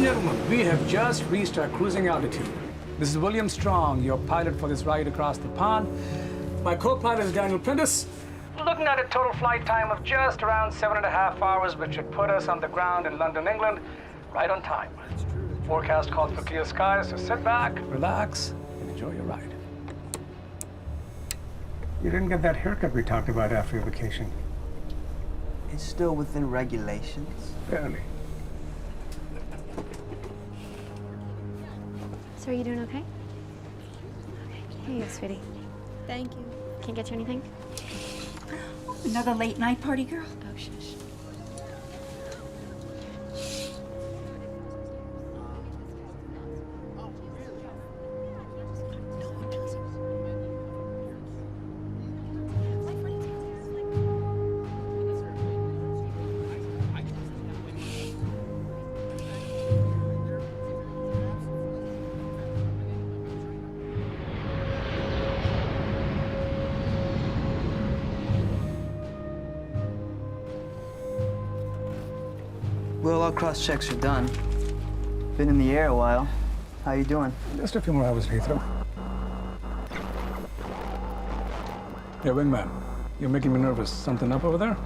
and gentlemen, we have just reached our cruising altitude. This is William Strong, your pilot for this ride across the pond. My co-pilot is Daniel Prentice. Looking at a total flight time of just around 7.5 hours, which should put us on the ground in London, England, right on time. Forecast calls for clear skies, so sit back, relax, and enjoy your ride. You didn't get that haircut we talked about after your vacation. It's still within regulations. Barely. So are you doing okay? Okay. Here you go, sweetie. Thank you. Can't get you anything? Another late night party, girl? Oh, shush. Well, all cross-checks are done. Been in the air a while. How you doing? Just a few more hours, Heathrow. Yeah, wingman, you're making me nervous. Something up over there?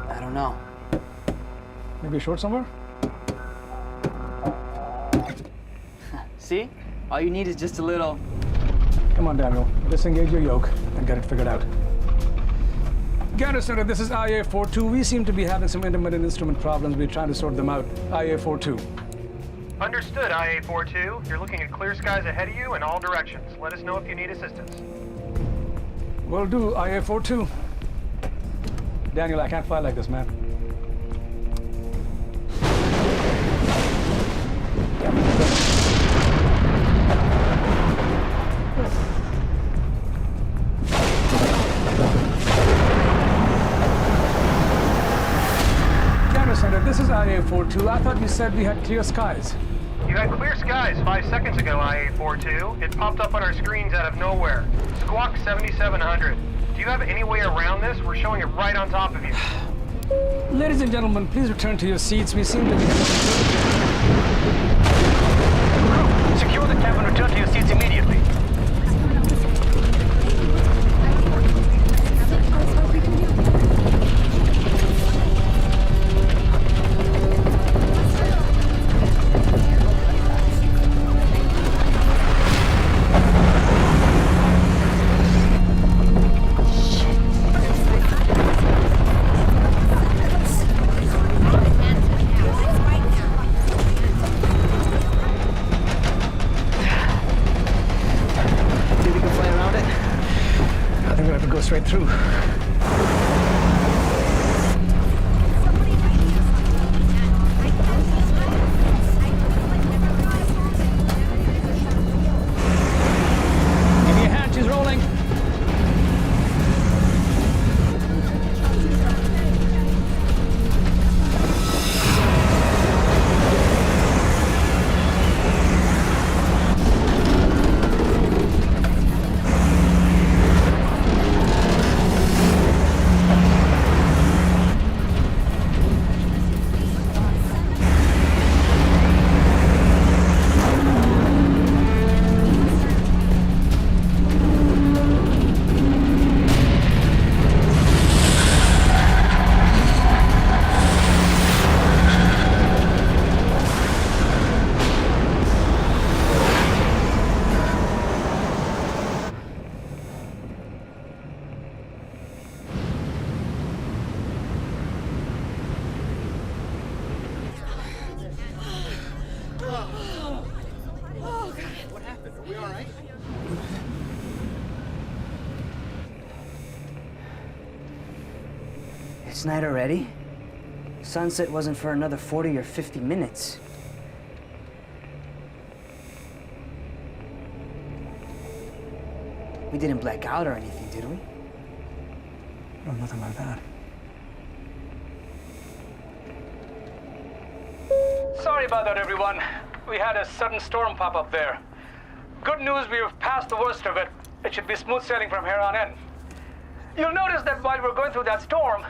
I don't know. Maybe a short somewhere? See? All you need is just a little... Come on, Daniel. Disengage your yoke and get it figured out. Gander Center, this is IA-42. We seem to be having some intermittent instrument problems. We're trying to sort them out. IA-42. Understood, IA-42. You're looking at clear skies ahead of you in all directions. Let us know if you need assistance. Will do, IA-42. Daniel, I can't fly like this, man. Center, this is IA-42. I thought you said we had clear skies. You had clear skies 5 seconds ago, IA-42. It popped up on our screens out of nowhere. Squawk 7700. Do you have any way around this? We're showing it right on top of you. Ladies and gentlemen, please return to your seats. We seem to be... Secure the cabin. Return to your seats immediately. Straight through. Give me a hand, she's rolling. It's night already? Sunset wasn't for another 40 or 50 minutes. We didn't black out or anything, did we? No, nothing like that. Sorry about that, everyone. We had a sudden storm pop up there. Good news, we have passed the worst of it. It should be smooth sailing from here on in. You'll notice that while we're going through that storm,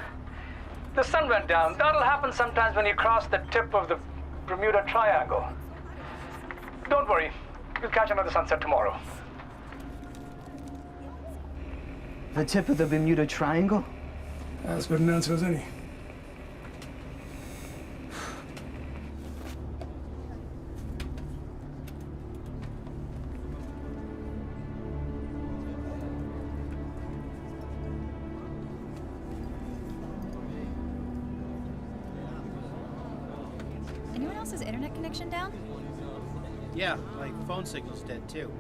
the sun went down. That'll happen sometimes when you cross the tip of the Bermuda Triangle. Don't worry, you'll catch another sunset tomorrow. The tip of the Bermuda Triangle? As good an answer as any. Anyone else's internet connection down? Yeah, my phone signal's dead too.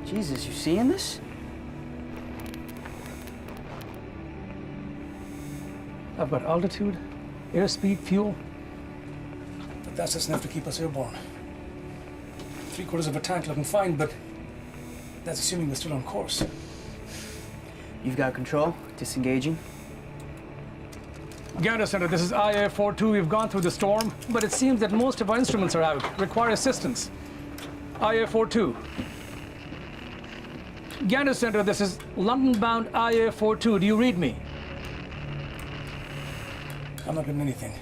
Jesus, you seeing this? I've got altitude, airspeed, fuel. But that's just enough to keep us airborne. 3/4 of a tank looking fine, but that's assuming we're still on course. You've got control, disengaging. Gander Center, this is IA-42. We've gone through the storm, but it seems that most of our instruments are out. Require assistance. IA-42. Gander Center, this is London-bound IA-42. Do you read me? I'm not getting anything.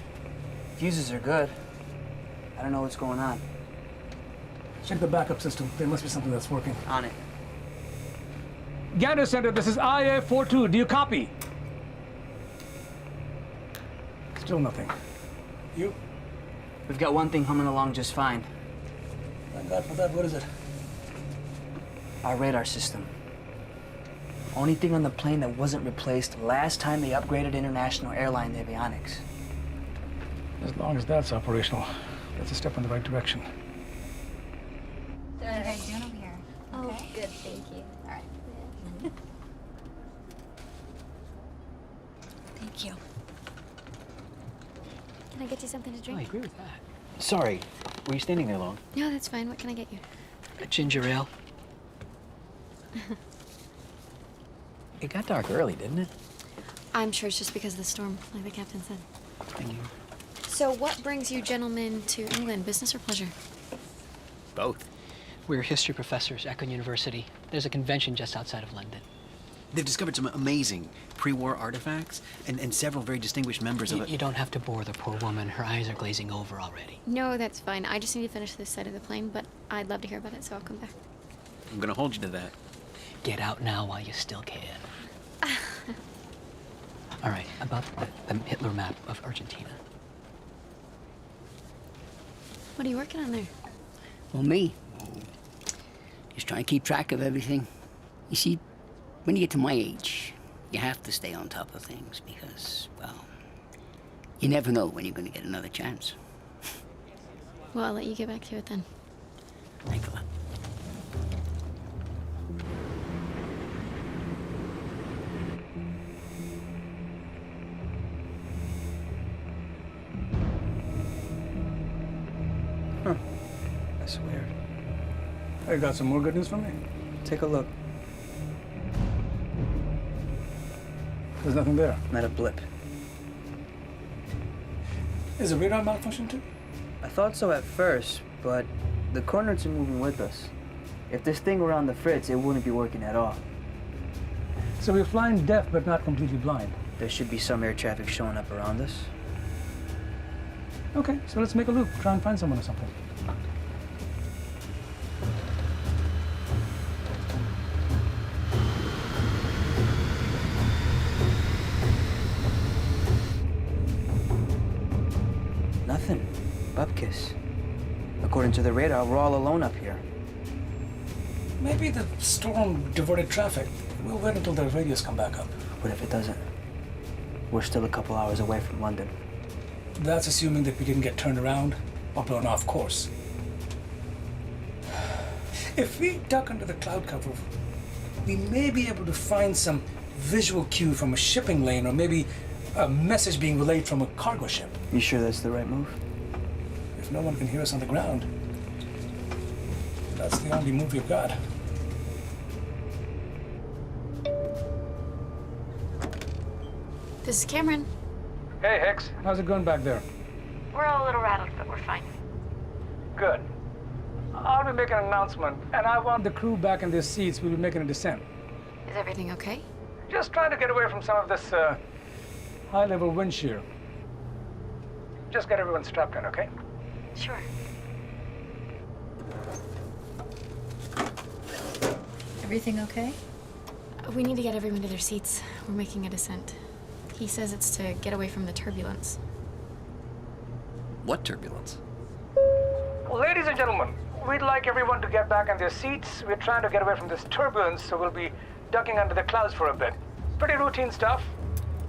Fuses are good. I don't know what's going on. Check the backup system. There must be something that's working. On it. Gander Center, this is IA-42. Do you copy? Still nothing. You? We've got one thing humming along just fine. Thank God for that. What is it? Our radar system. Only thing on the plane that wasn't replaced last time they upgraded international airline avionics. As long as that's operational, that's a step in the right direction. What are you doing over here? Oh, Okay. good, thank you. All right. Thank you. Can I get you something to I drink? agree with that. Sorry, were you standing there long? No, that's fine. What can I get you? A ginger ale. It got dark early, didn't it? I'm sure it's just because of the storm, like the captain said. Thank you. So what brings you gentlemen to England, business or pleasure? Both. We're history professors at Eccles University. There's a convention just outside of London. They've discovered some amazing pre-war artifacts and several very distinguished members of it. You don't have to bore the poor woman. Her eyes are glazing over already. No, that's fine. I just need to finish this side of the plane, but I'd love to hear about it, so I'll come back. I'm gonna hold you to that. Get out now while you still can. All right, about the Hitler map of Argentina. What are you working on there? Well, me, just trying to keep track of everything. You see, when you get to my age, you have to stay on top of things because, well, you never know when you're going to get another chance. Well, I'll let you get back to it then. Thanks a lot. That's weird. I got some more good news from me. Take a look. There's nothing there. Not a blip. Is the radar malfunction too? I thought so at first, but the coordinates are moving with us. If this thing were on the fritz, it wouldn't be working at all. So we're flying deaf but not completely blind. There should be some air traffic showing up around us. Okay, so let's make a loop. Try and find someone or something. Nothing. Bupkis. According to the radar, we're all alone up here. Maybe the storm diverted traffic. We'll wait until the radios come back up. What if it doesn't? We're still a couple hours away from London. That's assuming that we didn't get turned around or blown off course. If we duck under the cloud cover, we may be able to find some visual cue from a shipping lane or maybe a message being relayed from a cargo ship. You sure that's the right move? If no one can hear us on the ground, that's the only move we've got. This is Cameron. Hey, Hicks. How's it going back there? We're all a little rattled, but we're fine. Good. I'll be making an announcement, and I want the crew back in their seats. We'll be making a descent. Is everything okay? Just trying to get away from some of this high-level wind shear. Just get everyone strapped in, okay? Sure. Everything okay? We need to get everyone to their seats. We're making a descent. He says it's to get away from the turbulence. What turbulence? Well, ladies and gentlemen, we'd like everyone to get back in their seats. We're trying to get away from this turbulence, so we'll be ducking under the clouds for a bit. Pretty routine stuff,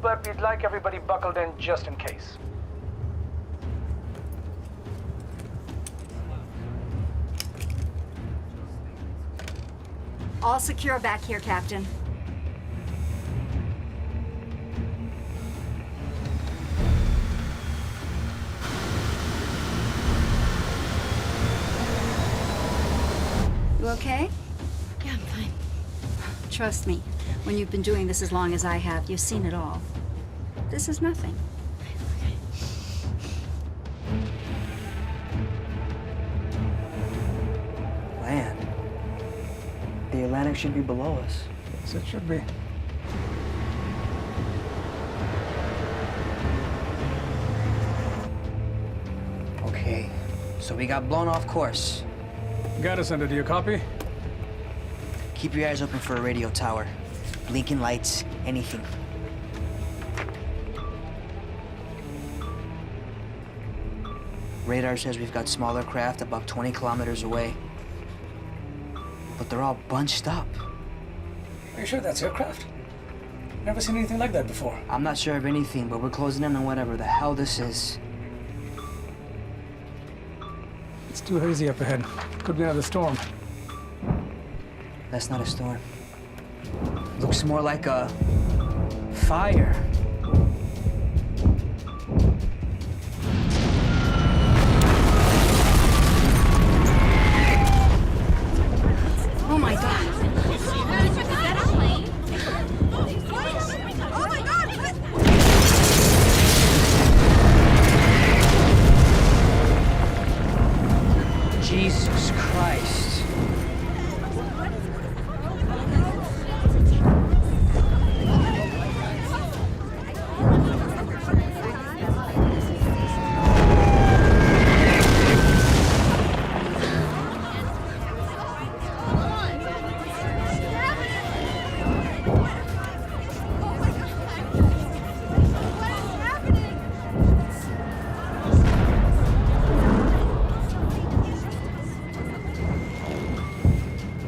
but we'd like everybody buckled in just in case. All secure back here, Captain. You okay? Yeah, I'm fine. Trust me, when you've been doing this as long as I have, you've seen it all. This is nothing. Land. The Atlantic should be below us. Yes, it should be. Okay, so we got blown off course. Got us under, do you copy? Keep your eyes open for a radio tower. Blinking lights, anything. Radar says we've got smaller craft about 20 kilometers away. But they're all bunched up. Are you sure that's aircraft? Never seen anything like that before. I'm not sure of anything, but we're closing in on whatever the hell this is. It's too hazy up ahead. Could be another storm. That's not a storm. Looks more like a fire. Oh my God! Jesus Christ.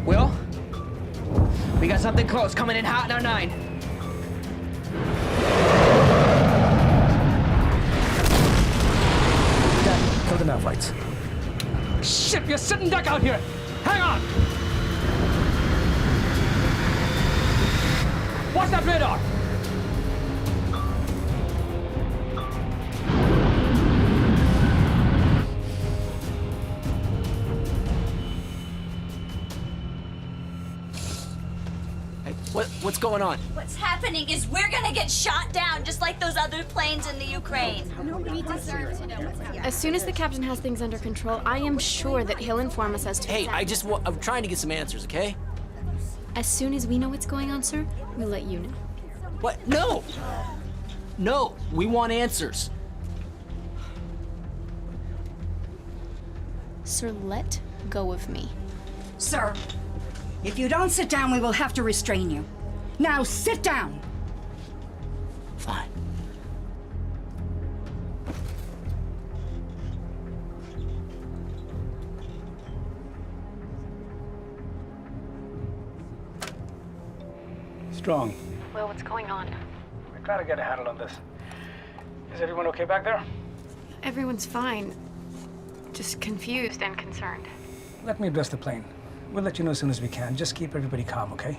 Will? We got something close, coming in hot in our 9. Dad, kill the nav lights. Shit, we're sitting duck out here! Hang on! Watch that radar! What's going on? What's happening is we're gonna get shot down just like those other planes in the Ukraine. As soon as the captain has things under control, I am sure that he'll inform us as to Hey, I'm trying to get some answers, okay? As soon as we know what's going on, sir, we'll let you know. What? No! No, we want answers. Sir, let go of me. Sir, if you don't sit down, we will have to restrain you. Now sit down! Fine. Strong. Well, what's going on? We're trying to get a handle on this. Is everyone okay back there? Everyone's fine. Just confused and concerned. Let me address the plane. We'll let you know as soon as we can. Just keep everybody calm, okay?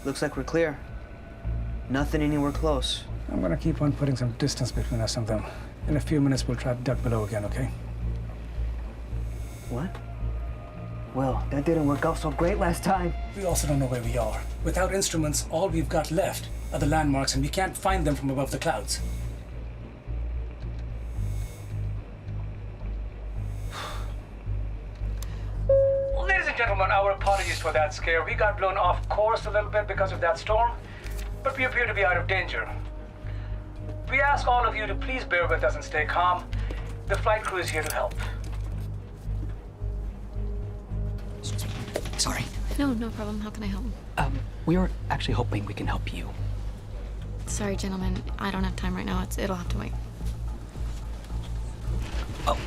Looks like we're clear. Nothing anywhere close. I'm gonna keep on putting some distance between us and them. In a few minutes, we'll try to duck below again, okay? What? Will, that didn't work out so great last time. We also don't know where we are. Without instruments, all we've got left are the landmarks, and we can't find them from above the clouds. Ladies and gentlemen, our apologies for that scare. We got blown off course a little bit because of that storm, but we appear to be out of danger. We ask all of you to please bear with us and stay calm. The flight crew is here to help. Sorry. No, no problem. How can I help? We were actually hoping we can help you. Sorry, gentlemen. I don't have time right now. It'll have to wait. Oh.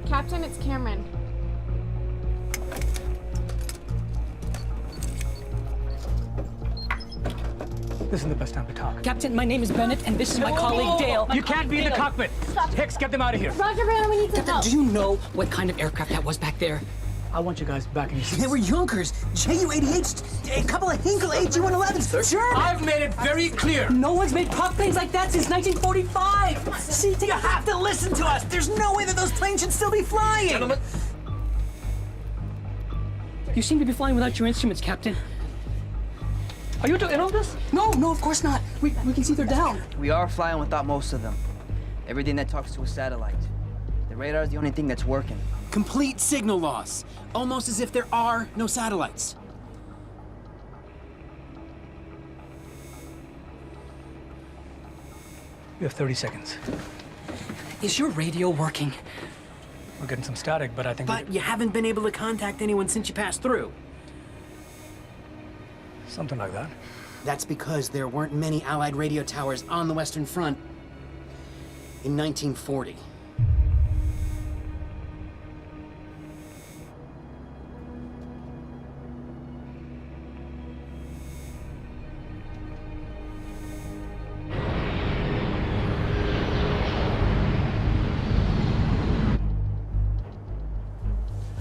Captain, it's Cameron. This isn't the best time to talk. Captain, my name is Bennett, and this is my colleague Dale. You can't be in the cockpit. Hicks, get them out of here. Roger, Banner, we need some help. Do you know what kind of aircraft that was back there? I want you guys back in your seats. They were Junkers, Ju-88s, a couple of Hinkle AG-111s. Sure. I've made it very clear. No one's made prop planes like that since 1945. See, you have to listen to us. There's no way that those planes should still be flying. Gentlemen. You seem to be flying without your instruments, Captain. Are you in on this? No, of course not. We can see they're down. We are flying without most of them. Everything that talks to a satellite. The radar is the only thing that's working. Complete signal loss. Almost as if there are no satellites. You have 30 seconds. Is your radio working? We're getting some static, but I think... But you haven't been able to contact anyone since you passed through. Something like that. That's because there weren't many Allied radio towers on the Western Front in 1940.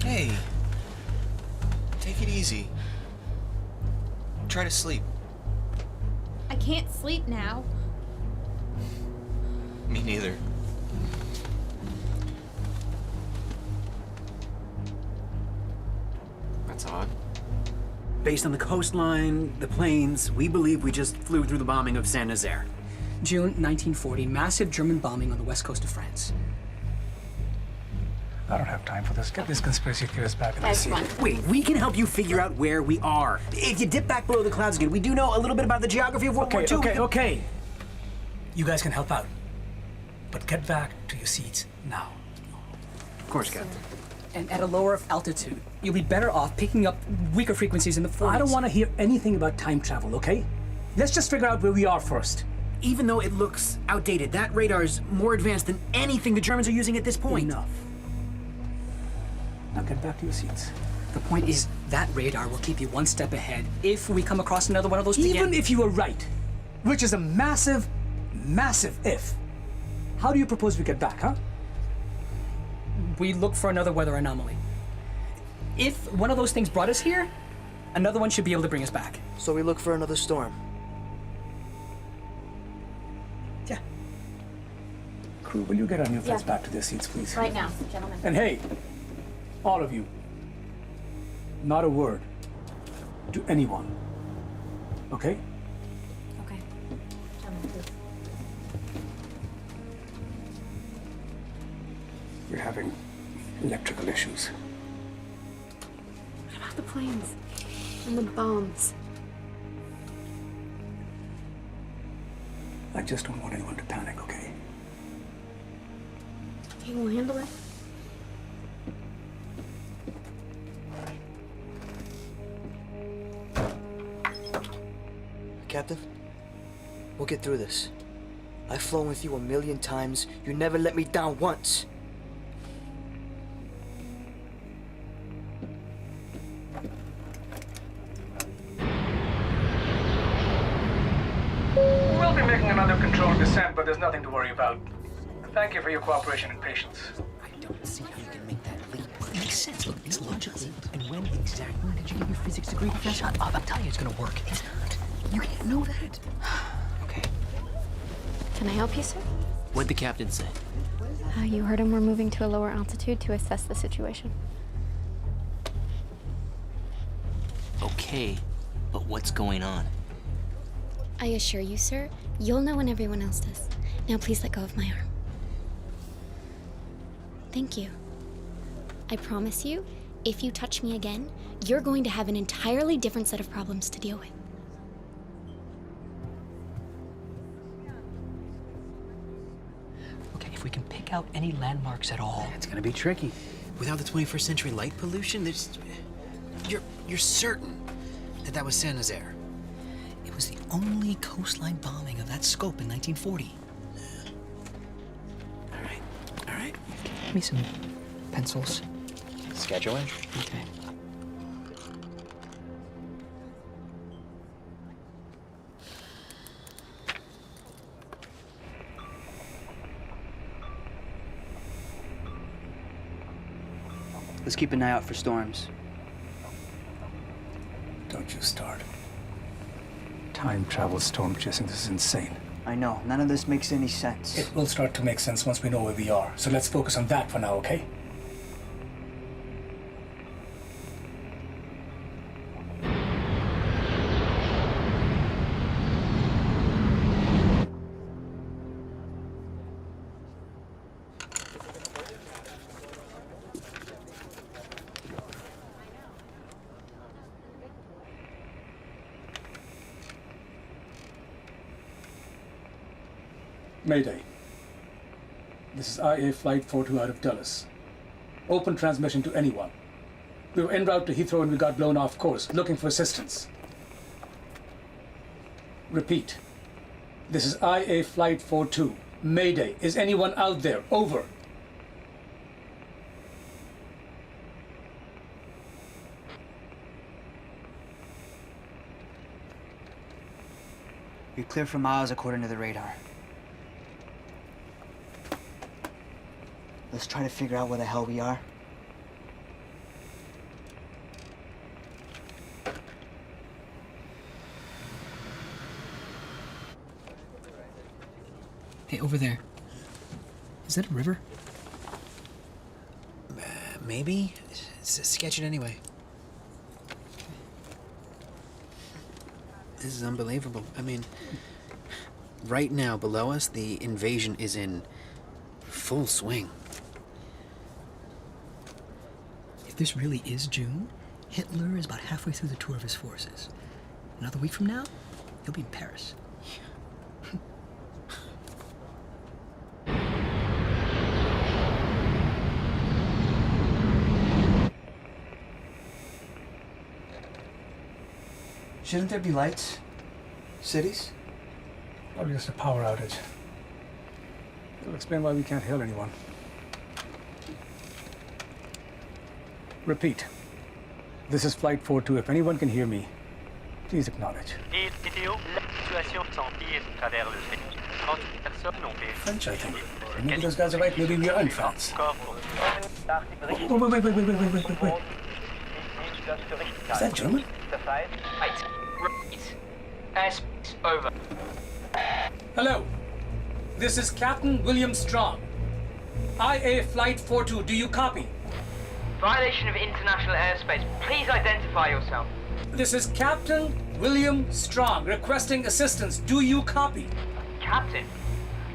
Hey, take it easy. Try to sleep. I can't sleep now. Me neither. That's odd. Based on the coastline, the plains, we believe we just flew through the bombing of Saint-Nazaire. June 1940, massive German bombing on the west coast of France. I don't have time for this. Get these conspiracy theorists back in the seat. Wait, we can help you figure out where we are. If you dip back below the clouds again, we do know a little bit about the geography of World War II. Okay. You guys can help out. But get back to your seats now. Of course, Captain. And at a lower altitude, you'll be better off picking up weaker frequencies in the 40s. I don't want to hear anything about time travel, okay? Let's just figure out where we are first. Even though it looks outdated, that radar's more advanced than anything the Germans are using at this point. Enough. Now get back to your seats. The point is, that radar will keep you one step ahead if we come across another one of those... Even if you were right, which is a massive, massive if, how do you propose we get back, huh? We look for another weather anomaly. If one of those things brought us here, another one should be able to bring us back. So we look for another storm. Yeah. Crew, will you get our new friends back to their seats, please? Right now, gentlemen. And hey, all of you, not a word to anyone, okay? Okay. Gentlemen, please. We're having electrical issues. What about the planes? And the bombs? I just don't want anyone to panic, okay? Okay, we'll handle it. Captain, we'll get through this. I've flown with you 1,000,000 times. You never let me down once. We'll be making another controlled descent, but there's nothing to worry about. Thank you for your cooperation and patience. I don't see how you can make that leap. It makes sense. Look, it's logical. And when exactly did you get your physics degree, Professor? Shut up. I'm telling you it's gonna work. It's not. You can't know that. Okay. Can I help you, sir? What'd the captain say? You heard him. We're moving to a lower altitude to assess the situation. Okay, but what's going on? I assure you, sir, you'll know when everyone else does. Now please let go of my arm. Thank you. I promise you, if you touch me again, you're going to have an entirely different set of problems to deal with. Okay, if we can pick out any landmarks at all. It's gonna be tricky. Without the 21st century light pollution, there's... You're certain that was Saint Nazaire? It was the only coastline bombing of that scope in 1940. All right. Give me some pencils. Scheduling? Okay. Let's keep an eye out for storms. Don't you start. Time travel storm chasing, this is insane. I know, none of this makes any sense. It will start to make sense once we know where we are. So let's focus on that for now, okay? Mayday. This is IA Flight42 out of Dulles. Open transmission to anyone. We were en route to Heathrow and we got blown off course, looking for assistance. Repeat. This is IA Flight42. Mayday. Is anyone out there? Over. You're clear for miles according to the radar. Let's try to figure out where the hell we are. Hey, over there. Is that a river? Maybe? Sketch it anyway. This is unbelievable. I mean, right now below us, the invasion is in full swing. If this really is June, Hitler is about halfway through the tour of his forces. Another week from now, he'll be in Paris. Shouldn't there be lights? Cities? Probably just a power outage. It'll explain why we can't hail anyone. Repeat. This is Flight42. If anyone can hear me, please acknowledge. French, I think. Maybe those guys are right. Maybe we are in France. Wait. Is that German? Over. Hello. This is Captain William Strong. IA Flight42. Do you copy? Violation of international airspace. Please identify yourself. This is Captain William Strong requesting assistance. Do you copy? Captain?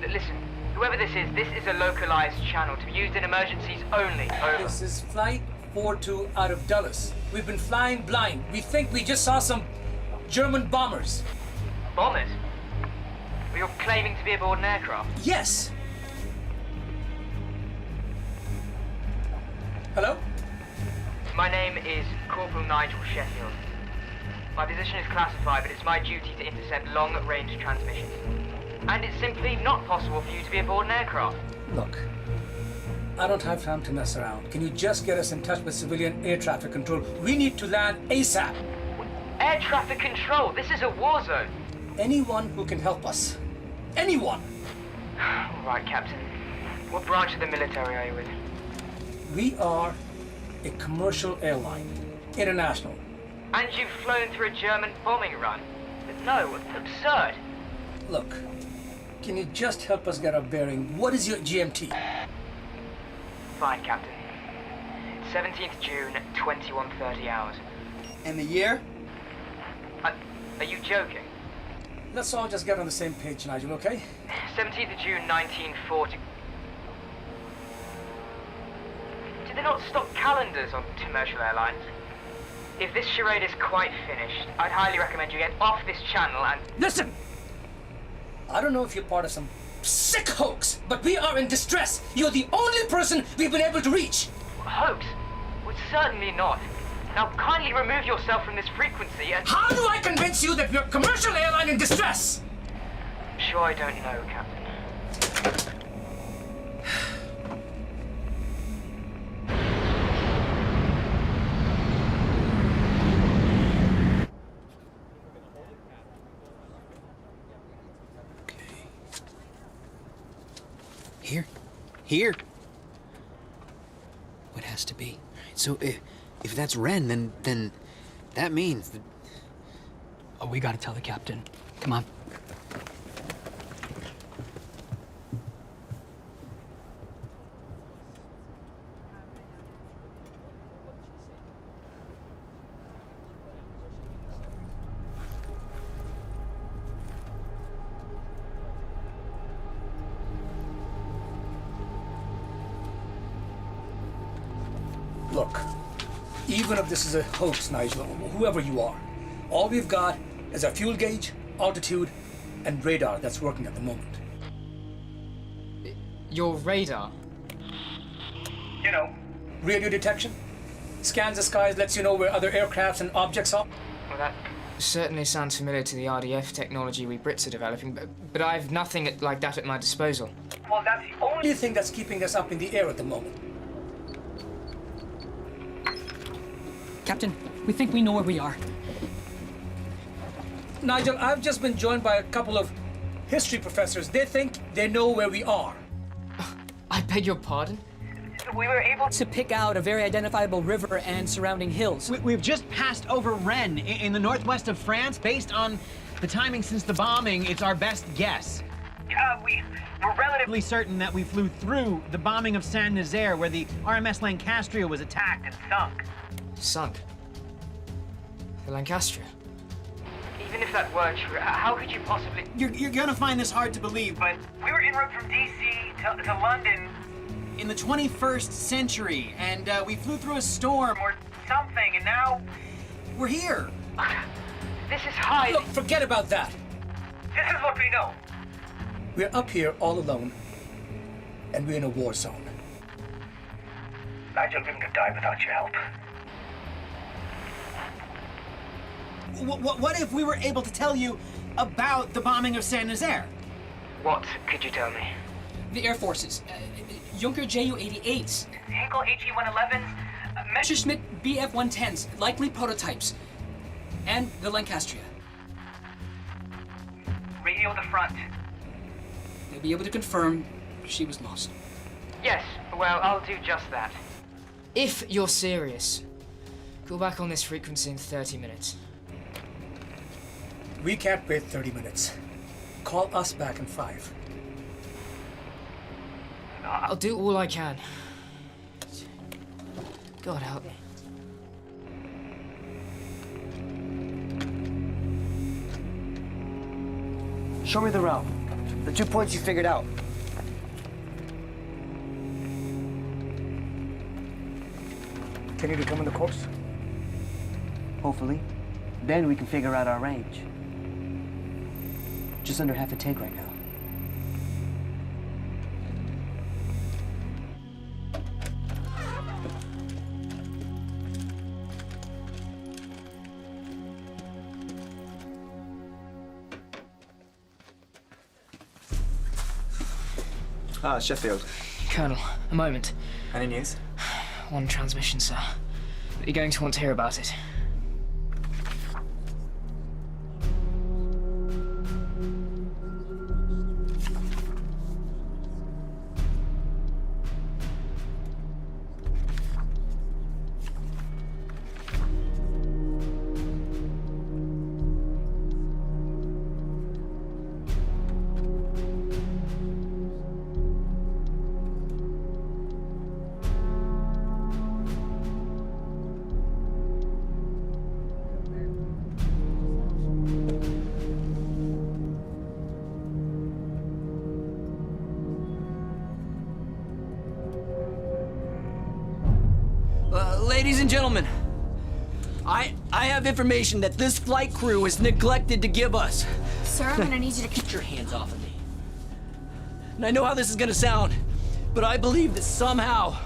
Listen, whoever this is a localized channel to be used in emergencies only. Over. This is Flight42 out of Dulles. We've been flying blind. We think we just saw some German bombers. Bombers? Well, you're claiming to be aboard an aircraft? Yes. Hello? My name is Corporal Nigel Sheffield. My position is classified, but it's my duty to intercept long-range transmissions. And it's simply not possible for you to be aboard an aircraft. Look, I don't have time to mess around. Can you just get us in touch with civilian air traffic control? We need to land ASAP. Air traffic control? This is a war zone. Anyone who can help us. Anyone! All right, Captain. What branch of the military are you with? We are a commercial airline. International. And you've flown through a German bombing run? No, absurd. Look, Can you just help us get our bearing? What is your GMT? Fine, Captain. 17th June, 21:30 hours. And the year? Are you joking? Let's all just get on the same page, Nigel, okay? 17th of June, 1940. Do they not stock calendars on commercial airlines? If this charade is quite finished, I'd highly recommend you get off this channel and... Listen! I don't know if you're part of some sick hoax, but we are in distress. You're the only person we've been able to reach. Hoax? Well, certainly not. Now kindly remove yourself from this frequency and... How do I convince you that we're a commercial airline in distress? Sure, I don't know, Captain. Here. What has to be? So if that's Ren, then that means that... Oh, we gotta tell the captain. Come on. Look, even if this is a hoax, Nigel, whoever you are, all we've got is our fuel gauge, altitude, and radar that's working at the moment. Your radar? You know, radio detection. Scans the skies, lets you know where other aircrafts and objects are. Well, that certainly sounds familiar to the RDF technology we Brits are developing, but I have nothing like that at my disposal. Well, that's the only thing that's keeping us up in the air at the moment. Captain, we think we know where we are. Nigel, I've just been joined by a couple of history professors. They think they know where we are. I beg your pardon? We were able to pick out a very identifiable river and surrounding hills. We've just passed over Rennes in the northwest of France. Based on the timing since the bombing, it's our best guess. We're relatively certain that we flew through the bombing of Saint-Nazaire, where the RMS Lancastria was attacked and sunk. Sunk? The Lancastria? Even if that were true, how could you possibly... You're gonna find this hard to believe, but we were en route from DC to London in the 21st century, and we flew through a storm or something, and now we're here. This is high. Look, forget about that. This is what we know. We're up here all alone, and we're in a war zone. Nigel wouldn't have died without your help. What if we were able to tell you about the bombing of Saint-Nazaire? What could you tell me? The Air Forces. Junker Ju-88s. Hinkle HE-111s. Messerschmitt BF-110s, likely prototypes. And the Lancastria. Radio the front. They'll be able to confirm she was lost. Yes, well, I'll do just that. If you're serious, go back on this frequency in 30 minutes. We can't wait 30 minutes. Call us back in 5. I'll do all I can. God help me. Show me the route. The 2 points you figured out. Can you determine the course? Hopefully. Then we can figure out our range. Just under half a tank right now. Ah, Sheffield. Colonel, a moment. Any news? One transmission, sir. You're going to want to hear about it. Ladies and gentlemen, I have information that this flight crew has neglected to give us. Sir, I'm gonna need you to Get your hands off of me. And I know how this is gonna sound, but I believe that somehow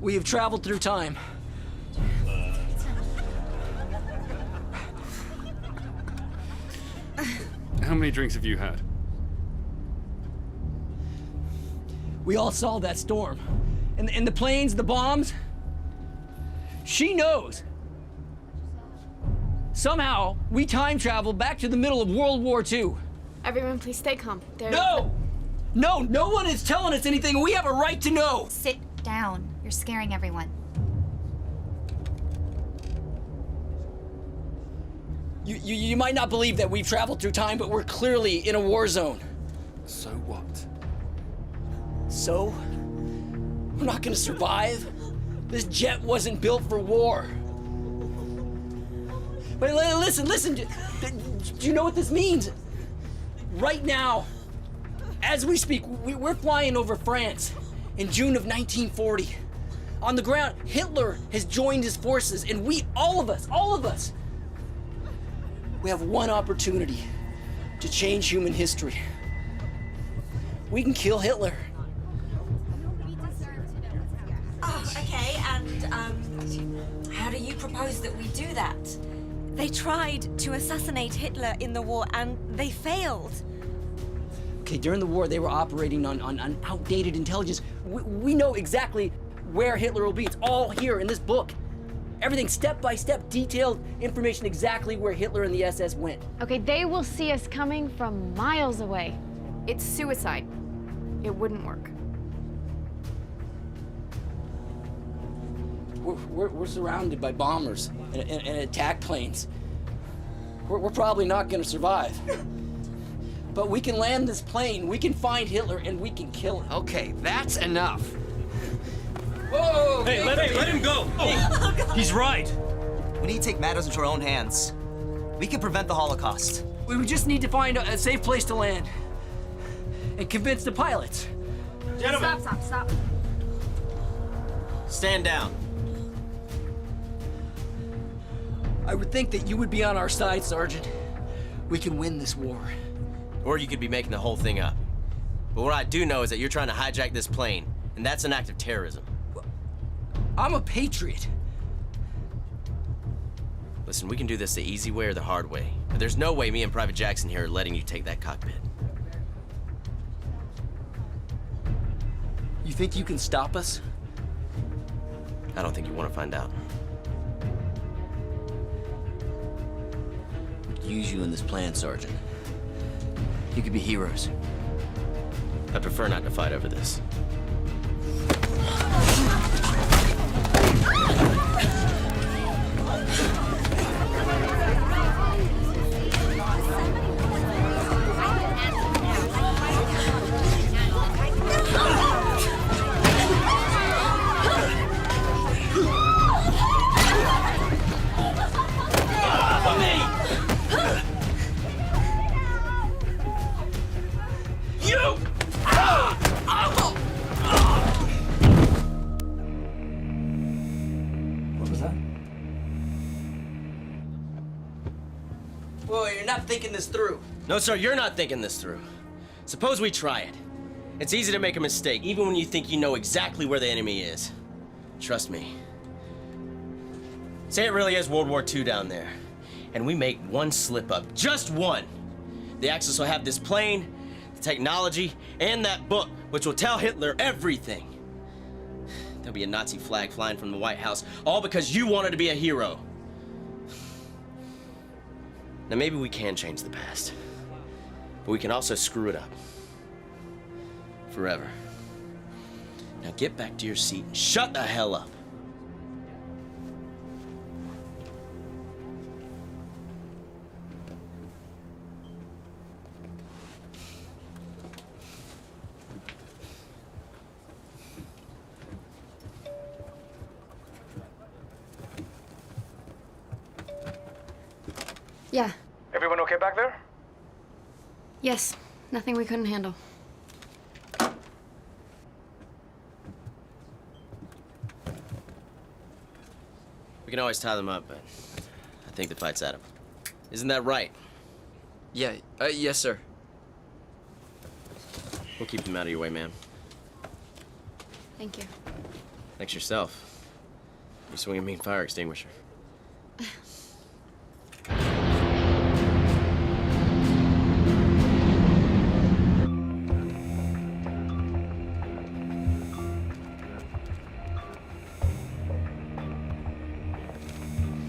we have traveled through time. How many drinks have you had? We all saw that storm. And the planes, the bombs. She knows. Somehow, we time traveled back to the middle of World War II. Everyone, please stay calm. No! No one is telling us anything. We have a right to know. Sit down. You're scaring everyone. You might not believe that we've traveled through time, but we're clearly in a war zone. So what? So? We're not gonna survive? This jet wasn't built for war. But listen, do you know what this means? Right now, as we speak, we're flying over France in June of 1940. On the ground, Hitler has joined his forces, and we, all of us, we have one opportunity to change human history. We can kill Hitler. Oh, okay, and how do you propose that we do that? They tried to assassinate Hitler in the war and they failed. Okay, during the war, they were operating on outdated intelligence. We know exactly where Hitler will be. It's all here in this book. Everything step by step, detailed information exactly where Hitler and the SS went. Okay, they will see us coming from miles away. It's suicide. It wouldn't work. We're surrounded by bombers and attack planes. We're probably not gonna survive. But we can land this plane, we can find Hitler, and we can kill him. Okay, that's enough. Whoa! Hey, let him go! Oh, He's right. We need to take matters into our own hands. We can prevent the Holocaust. We would just need to find a safe place to land. And convince the pilots. Gentlemen. Stop. Stand down. I would think that you would be on our side, Sergeant. We can win this war. Or you could be making the whole thing up. But what I do know is that you're trying to hijack this plane, and that's an act of terrorism. I'm a patriot. Listen, we can do this the easy way or the hard way. But there's no way me and Private Jackson here are letting you take that cockpit. You think you can stop us? I don't think you want to find out. We could use you in this plan, Sergeant. You could be heroes. I prefer not to fight over this. What was that? Well, you're not thinking this through. No, sir, you're not thinking this through. Suppose we try it. It's easy to make a mistake, even when you think you know exactly where the enemy is. Trust me. Say it really is World War II down there, and we make one slip up, just one. The Axis will have this plane, the technology, and that book, which will tell Hitler everything. There'll be a Nazi flag flying from the White House, all because you wanted to be a hero. Now maybe we can change the past, but we can also screw it up. Forever. Now get back to your seat and shut the hell up. Yeah. Everyone okay back there? Yes. Nothing we couldn't handle. We can always tie them up, but I think the fight's at 'em. Isn't that right? Yeah, yes, sir. We'll keep them out of your way, ma'am. Thank you. Thanks yourself. You swing a mean fire extinguisher.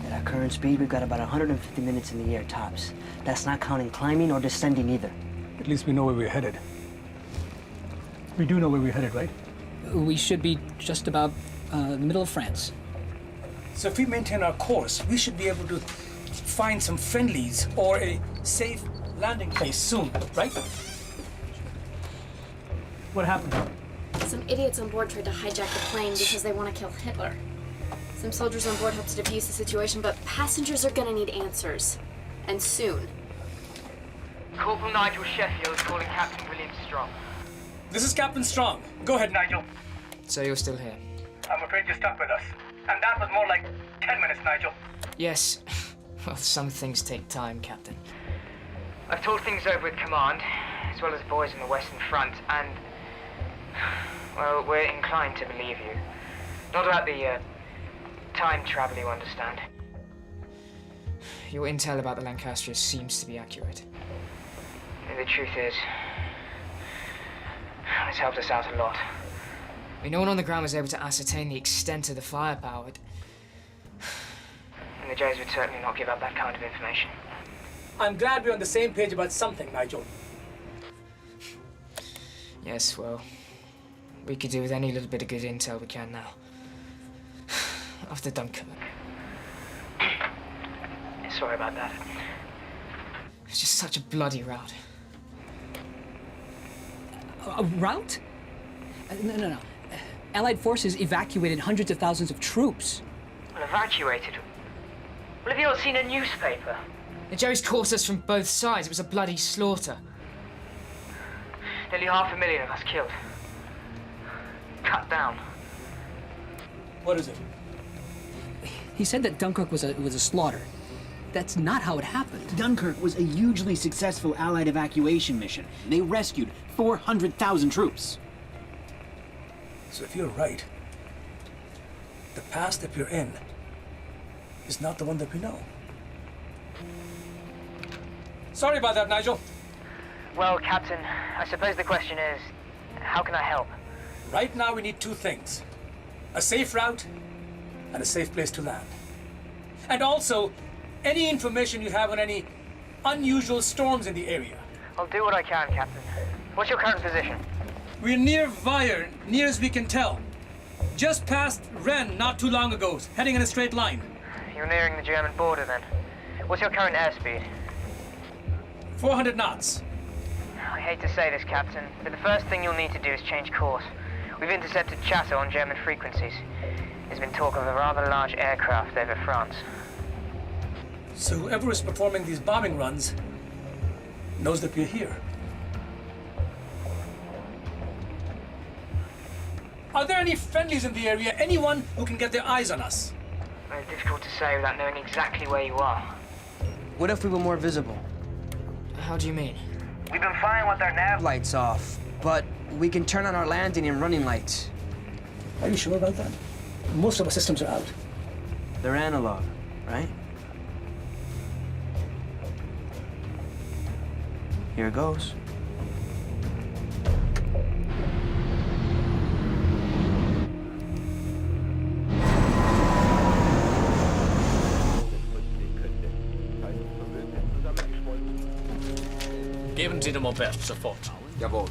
At our current speed, we've got about 150 minutes in the air tops. That's not counting climbing or descending either. At least we know where we're headed. We do know where we're headed, right? We should be just about the middle of France. So if we maintain our course, we should be able to find some friendlies or a safe landing place soon, right? What happened? Some idiots on board tried to hijack the plane because they want to kill Hitler. Some soldiers on board hope to defuse the situation, but passengers are gonna need answers. And soon. Corporal Nigel Sheffield is calling Captain William Strong. This is Captain Strong. Go ahead, Nigel. So you're still here? I'm afraid you're stuck with us. And that was more like 10 minutes, Nigel. Yes. Well, some things take time, Captain. I've talked things over with command, as well as boys on the Western Front, and... well, we're inclined to believe you. Not about the, time travel, you understand. Your intel about the Lancastrians seems to be accurate. The truth is... it's helped us out a lot. No one on the ground was able to ascertain the extent of the firepower. And the Jays would certainly not give up that kind of information. I'm glad we're on the same page about something, Nigel. Yes, well, we could do with any little bit of good intel we can now. After Dunkirk. Sorry about that. It's just such a bloody rout. A rout? No. Allied forces evacuated hundreds of thousands of troops. Well, evacuated? Well, have you not seen a newspaper? The Joes caught us from both sides. It was a bloody slaughter. Nearly 500,000 of us killed. Cut down. What is it? He said that Dunkirk was a slaughter. That's not how it happened. Dunkirk was a hugely successful Allied evacuation mission. They rescued 400,000 troops. So if you're right, the past that we're in is not the one that we know. Sorry about that, Nigel. Well, Captain, I suppose the question is, how can I help? Right now we need two things. A safe route and a safe place to land. And also, any information you have on any unusual storms in the area. I'll do what I can, Captain. What's your current position? We're near Weiher, near as we can tell. Just past Rennes not too long ago, heading in a straight line. You're nearing the German border, then. What's your current airspeed? 400 knots. I hate to say this, Captain, but the first thing you'll need to do is change course. We've intercepted chatter on German frequencies. There's been talk of a rather large aircraft over France. So whoever is performing these bombing runs knows that we're here. Are there any friendlies in the area? Anyone who can get their eyes on us? Well, it's difficult to say without knowing exactly where you are. What if we were more visible? How do you mean? We've been flying with our nav Lights off, but we can turn on our landing and running lights. Are you sure about that? Most of our systems are out. They're analog, right? Here goes. Geben Sie dem Moped sofort. Jawohl.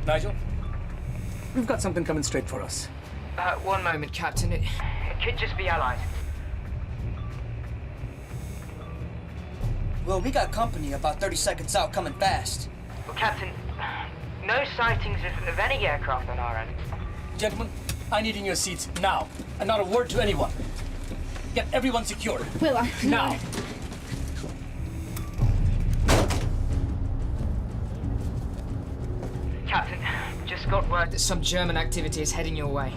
Nigel, we've got something coming straight for us. One moment, Captain. It could just be allies. Well, we got company about 30 seconds out coming fast. Well, Captain, no sightings of any aircraft on our end. Gentlemen, I need in your seats now, and not a word to anyone. Get everyone secured. Will, now. Captain, just got word that some German activity is heading your way.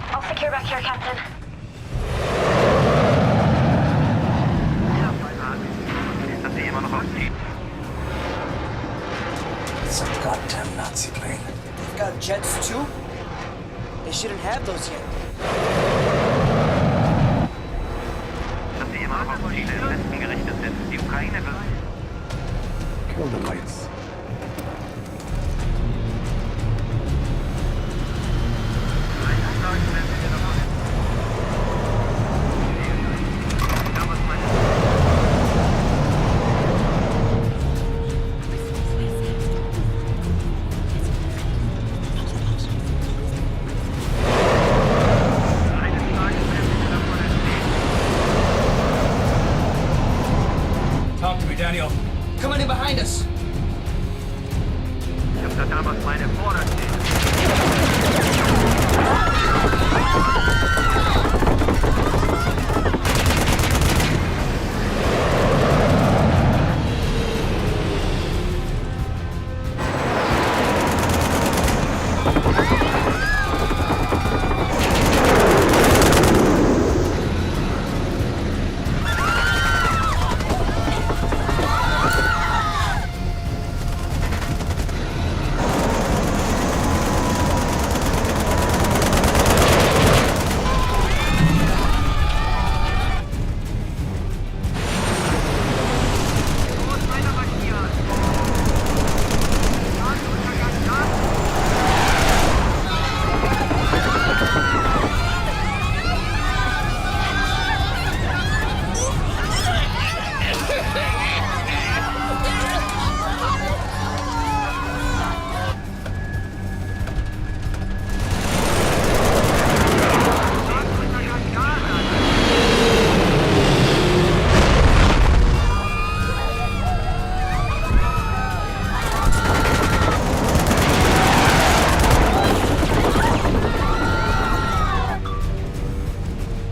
I'll secure back here, Captain. It's a goddamn Nazi plane. They've got jets too? They shouldn't have those yet. Kill the lights. Talk to me, Daniel. Coming in behind us.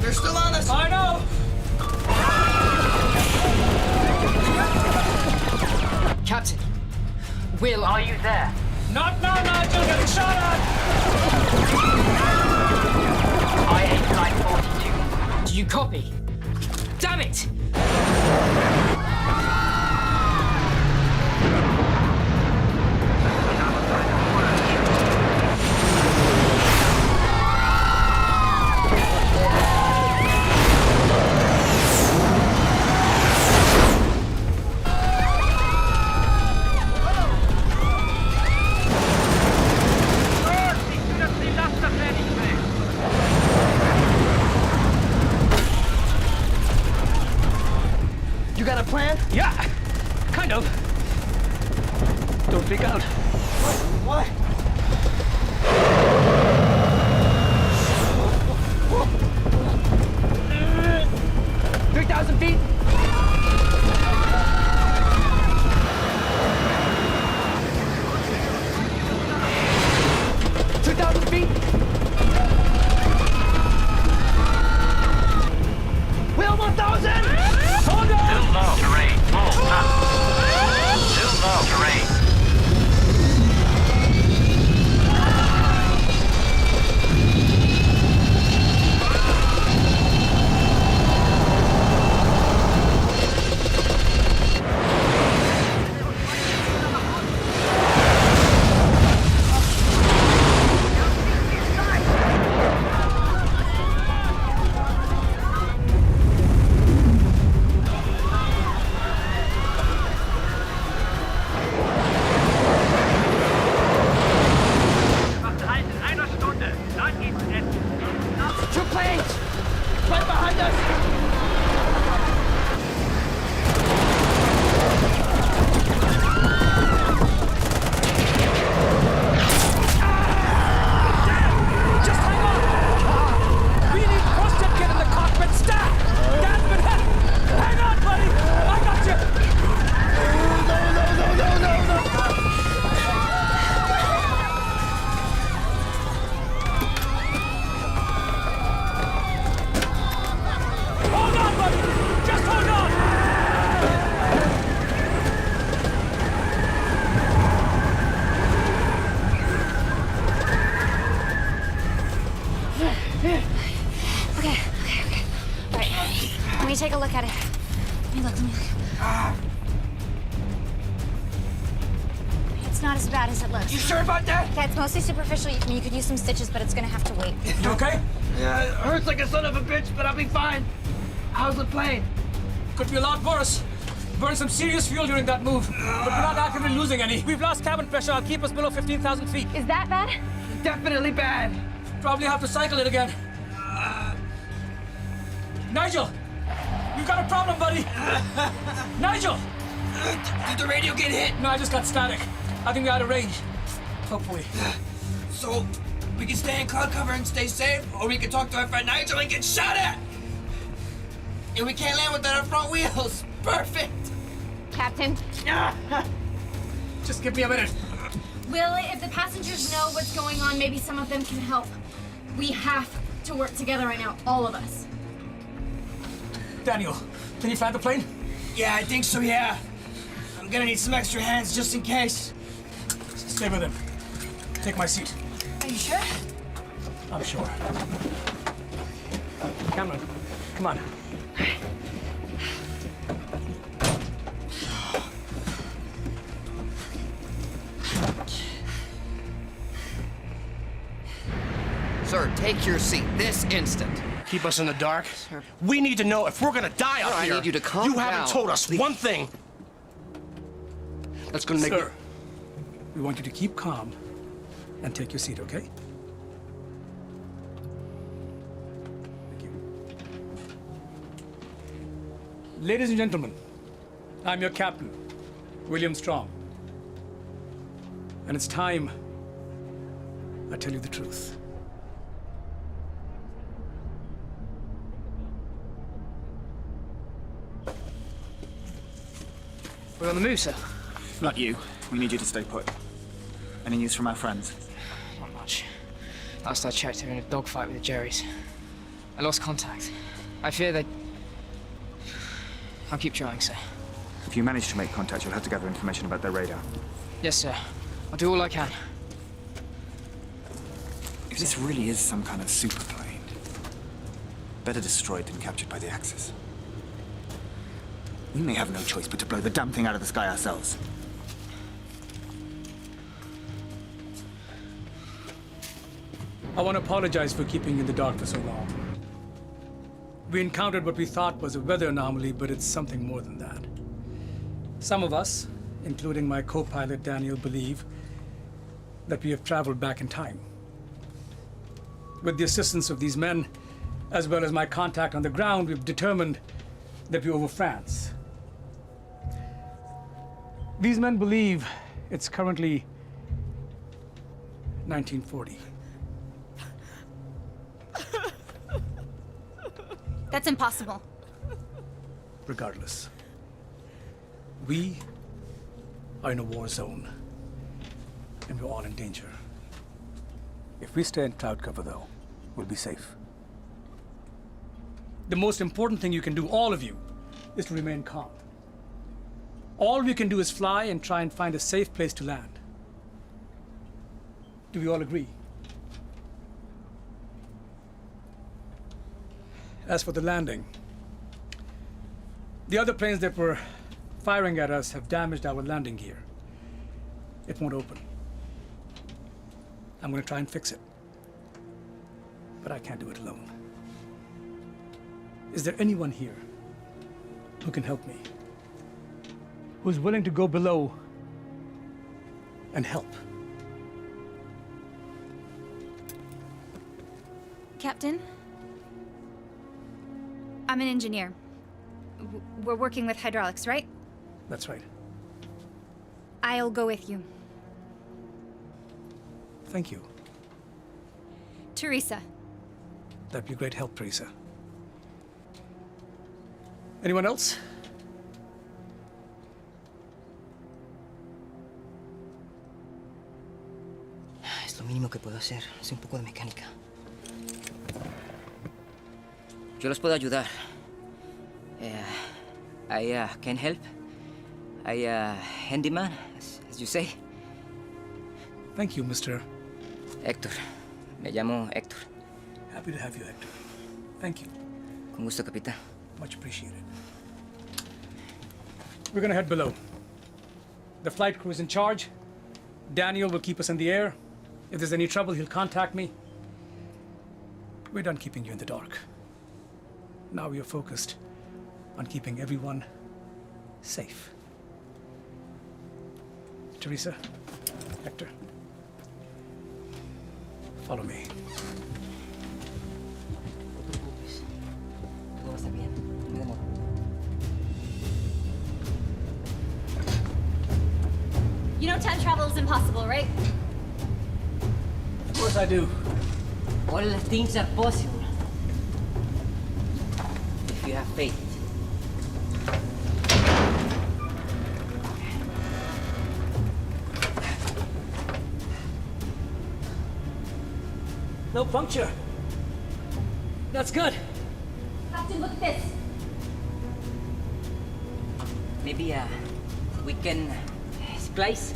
They're still on us. I know! Captain, Will, Are you there? Not now, Nigel! Getting shot at! I ate Flight 42. do you copy? Damn it! You got a plan? Yeah, kind of. Don't freak out. What? 3,000 feet. 2,000 feet. Will, 1,000! Hold on! Still low terrain. Full stop. Still low terrain. It's not as bad as it looks. You sure about that? Yeah, it's mostly superficial. You could use some stitches, but it's gonna have to wait. You okay? Yeah, it hurts like a son of a bitch, but I'll be fine. How's the plane? Could be a lot worse. Burned some serious fuel during that move, but we're not actively losing any. We've lost cabin pressure. I'll keep us below 15,000 feet. Is that bad? Definitely bad. Probably have to cycle it again. Nigel! We've got a problem, buddy! Nigel! Did the radio get hit? No, I just got static. I think we're out of range. Hopefully. So, we can stay in cloud cover and stay safe, or we can talk to our friend Nigel and get shot at! And we can't land without our front wheels. Perfect! Captain? Just give me a minute. Will, if the passengers know what's going on, maybe some of them can help. We have to work together right now, all of us. Daniel, can you fly the plane? Yeah, I think so, yeah. I'm gonna need some extra hands just in case. Stay with him. Take my seat. Are you sure? I'm sure. Cameron, come on. Sir, take your seat this instant. Keep us in the dark? We need to know if we're gonna die up Sir, here. I need you to calm You down. haven't told us one thing. That's gonna make Sir, we want you to keep calm and take your seat, okay? Thank you. Ladies and gentlemen, I'm your captain, William Strong. And it's time I tell you the truth. We're on the move, sir. Not you. We need you to stay put. Any news from our friends? Not much. Last I checked, they were in a dogfight with the Jerrys. I lost contact. I fear they... I'll keep trying, sir. If you manage to make contact, you'll have to gather information about their radar. Yes, sir. I'll do all I can. If this really is some kind of super plane, better destroyed than captured by the Axis. We may have no choice but to blow the damn thing out of the sky ourselves. I want to apologize for keeping you in the dark for so long. We encountered what we thought was a weather anomaly, but it's something more than that. Some of us, including my co-pilot Daniel, believe that we have traveled back in time. With the assistance of these men, as well as my contact on the ground, we've determined that we're over France. These men believe it's currently 1940. That's impossible. Regardless, we are in a war zone, and we're all in danger. If we stay in cloud cover, though, we'll be safe. The most important thing you can do, all of you, is to remain calm. All we can do is fly and try and find a safe place to land. Do we all agree? As for the landing, the other planes that were firing at us have damaged our landing gear. It won't open. I'm going to try and fix it. But I can't do it alone. Is there anyone here who can help me? Who's willing to go below and help? Captain? I'm an engineer. We're working with hydraulics, right? That's right. I'll go with you. Thank you. Teresa. That'd be a great help, Teresa. Anyone else? Es lo mínimo que puedo hacer. Es un poco de mecánica. Yo los puedo ayudar. I can help. I handyman, as you say. Thank you, Mr. Héctor. Me llamo Héctor. Happy to have you, Hector. Thank you. Con gusto, capitán. Much appreciated. We're gonna head below. The flight crew is in charge. Daniel will keep us in the air. If there's any trouble, he'll contact me. We're done keeping you in the dark. Now we are focused on keeping everyone safe. Teresa, Hector, follow me. You know time travel is impossible, right? Of course I do. All things are possible if you have faith. No puncture. That's good. Captain, look at this. Maybe we can splice.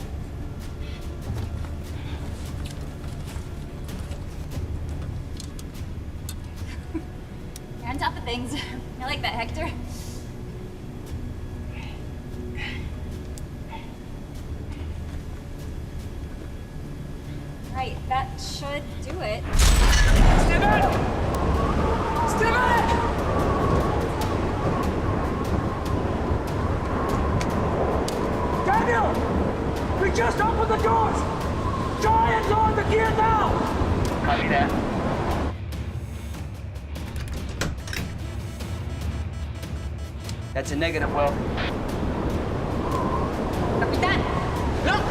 You're on top of things. I like that, Hector. Right, that should do it. Steven! Steven! Daniel! We just opened the doors! Try and lower the gear now! Copy that. That's a negative, Will. Capitan! Look!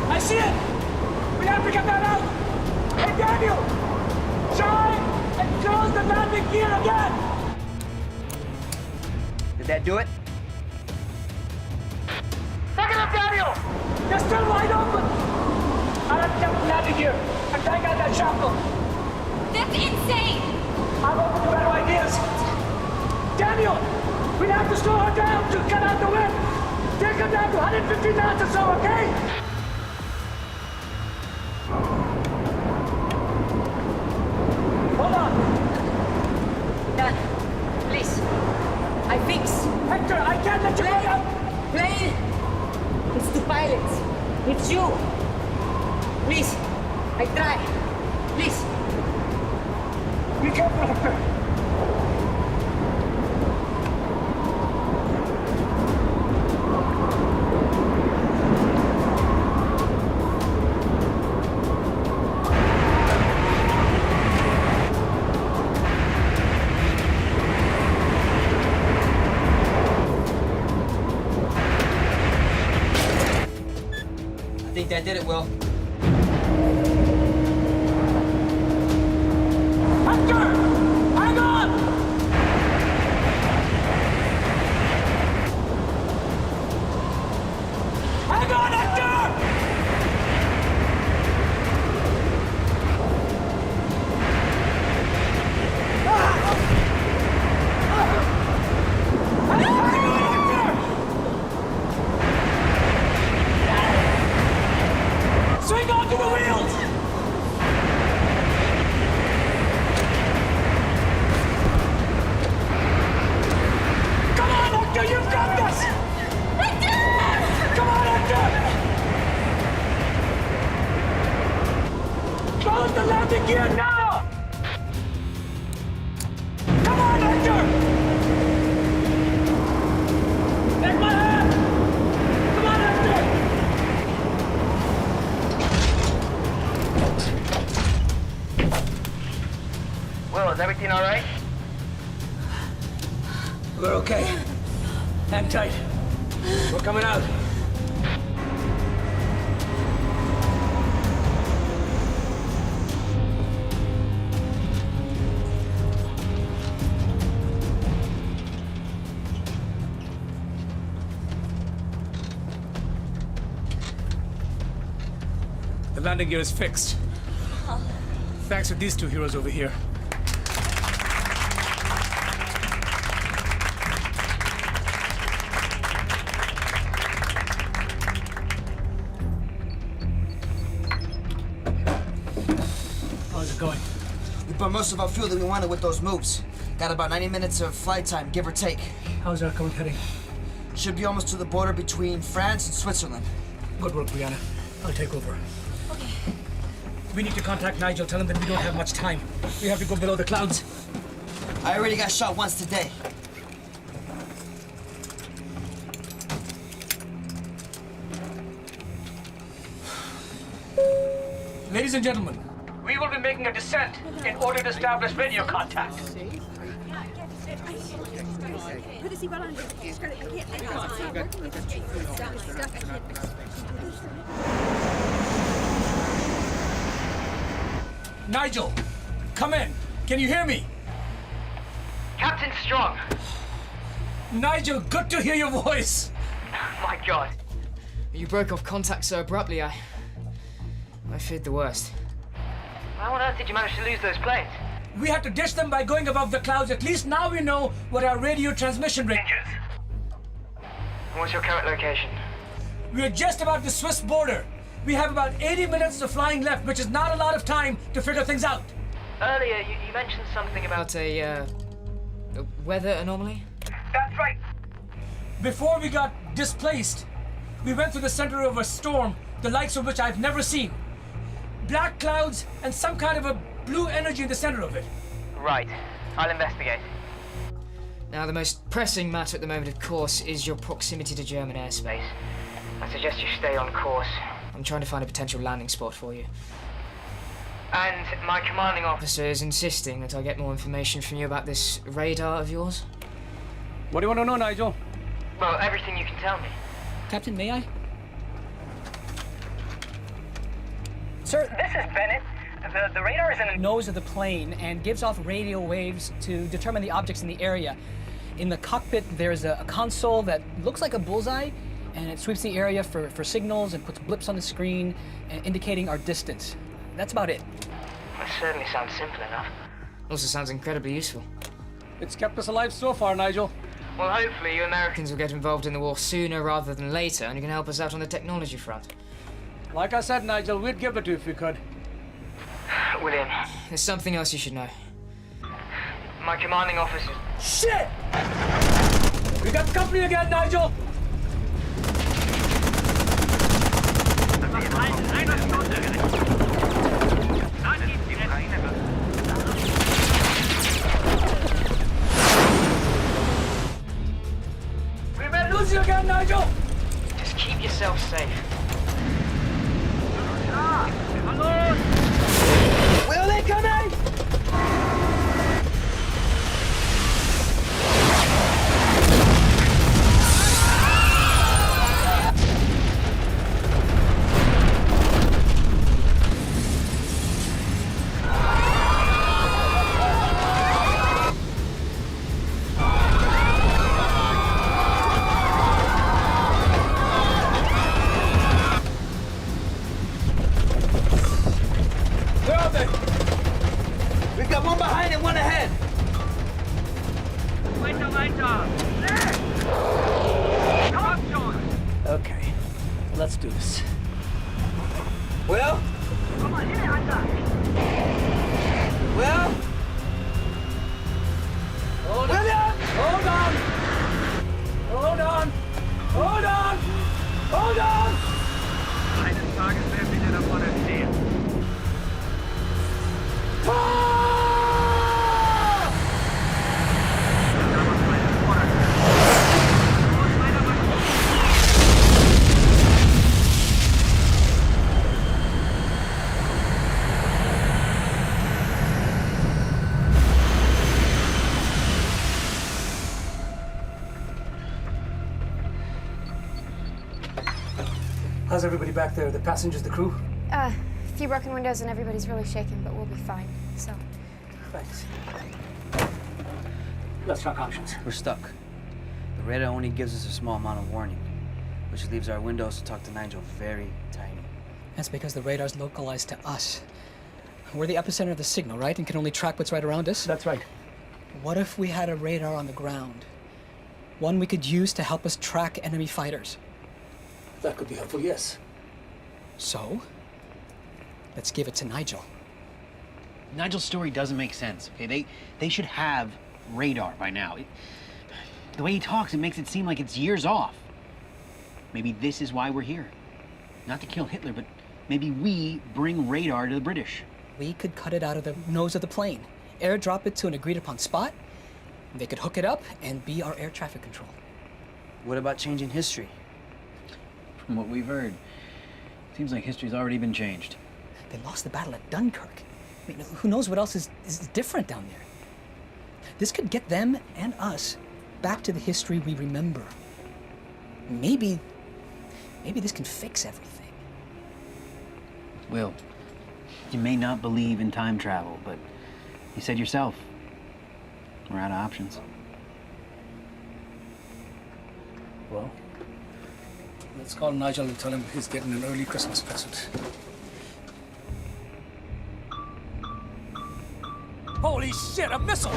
I see it! We have to get that out! Hey, Daniel! Try and close the landing gear again! Did that do it? Pick it up, Daniel! You're still wide open! I'll have to jump the landing gear and take out that shackle. That's insane! I'm open to better ideas. Daniel! We'll have to slow her down to cut out the wind! Take her down to 150 knots or so, okay? Hold on! Done. Please. I fix. Hector, I can't let you go out! Plane! It's the pilots. It's you. Please. I try. Please. Be careful, Hector. I think that did it, Will. Hector! Hang on! Hang on, Hector! Swing onto the wheels! Come on, Hector, you've got this! Hector! Come on, Hector! Close the landing gear now! Come on, Hector! Take my hand! Come on, Hector! Will, is everything all right? We're okay. Hang tight. We're coming out. The landing gear is fixed. Thanks to these two heroes over here. How's it going? We burned most of our fuel that we wanted with those moves. Got about 90 minutes of flight time, give or take. How's our current heading? Should be almost to the border between France and Switzerland. Good work, Brianna. I'll take over. Okay. We need to contact Nigel. Tell him that we don't have much time. We have to go below the clouds. I already got shot once today. Ladies and gentlemen, we will be making a descent in order to establish radio contact. Nigel, come in. Can you hear me? Captain Strong. Nigel, good to hear your voice. My God. You broke off contact so abruptly, I feared the worst. How on earth did you manage to lose those planes? We had to ditch them by going above the clouds. At least now we know what our radio transmission range is. And what's your current location? We're just about the Swiss border. We have about 80 minutes of flying left, which is not a lot of time to figure things out. Earlier, you mentioned something about a weather anomaly? That's right. Before we got displaced, we went through the center of a storm, the likes of which I've never seen. Black clouds and some kind of a blue energy in the center of it. Right. I'll investigate. Now, the most pressing matter at the moment, of course, is your proximity to German airspace. I suggest you stay on course. I'm trying to find a potential landing spot for you. And my commanding Officer is insisting that I get more information from you about this radar of yours. What do you want to know, Nigel? Well, everything you can tell me. Captain, may I? Sir, this is Bennett. The radar is in the nose of the plane and gives off radio waves to determine the objects in the area. In the cockpit, there's a console that looks like a bullseye, and it sweeps the area for signals and puts blips on the screen, indicating our distance. That's about it. That certainly sounds simple enough. Also sounds incredibly useful. It's kept us alive so far, Nigel. Well, hopefully you Americans will get involved in the war sooner rather than later, and you can help us out on the technology front. Like I said, Nigel, we'd give it to you if we could. William. There's something else you should know. My commanding officer... Shit! We got company again, Nigel! We may lose you again, Nigel! Just keep yourself safe. Will they come in? Where are they? We've got one behind and one ahead. Okay, let's do this. Will? Will? Hold on! Hold on! Hold on! Hold on! Hold on! Eines Tages werden wir davon erzählen. How's everybody back there? The passengers, the crew? A few broken windows and everybody's really shaken, but we'll be fine, so. Thanks. Let's talk options. We're stuck. The radar only gives us a small amount of warning, which leaves our windows to talk to Nigel very tiny. That's because the radar's localized to us. We're the epicenter of the signal, right? And can only track what's right around us? That's right. What if we had a radar on the ground? One we could use to help us track enemy fighters. That could be helpful, yes. So, let's give it to Nigel. Nigel's story doesn't make sense, okay? They should have radar by now. The way he talks, it makes it seem like it's years off. Maybe this is why we're here. Not to kill Hitler, but maybe we bring radar to the British. We could cut it out of the nose of the plane, airdrop it to an agreed-upon spot. They could hook it up and be our air traffic control. What about changing history? From what we've heard, seems like history's already been changed. They lost the battle at Dunkirk. I mean, who knows what else is different down there? This could get them and us back to the history we remember. Maybe this can fix everything. Will, you may not believe in time travel, but you said yourself, we're out of options. Well, let's call Nigel and tell him he's getting an early Christmas present. Holy shit, a missile!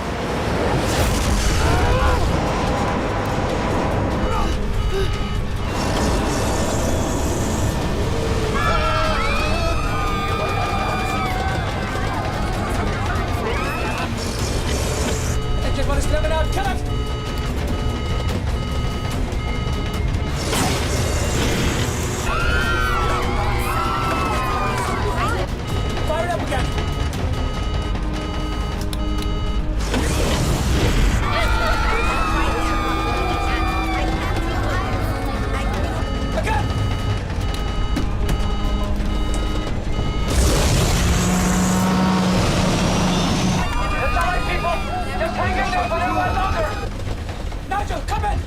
Engine one is coming out, kill it! Fire it up again! Nigel, come in!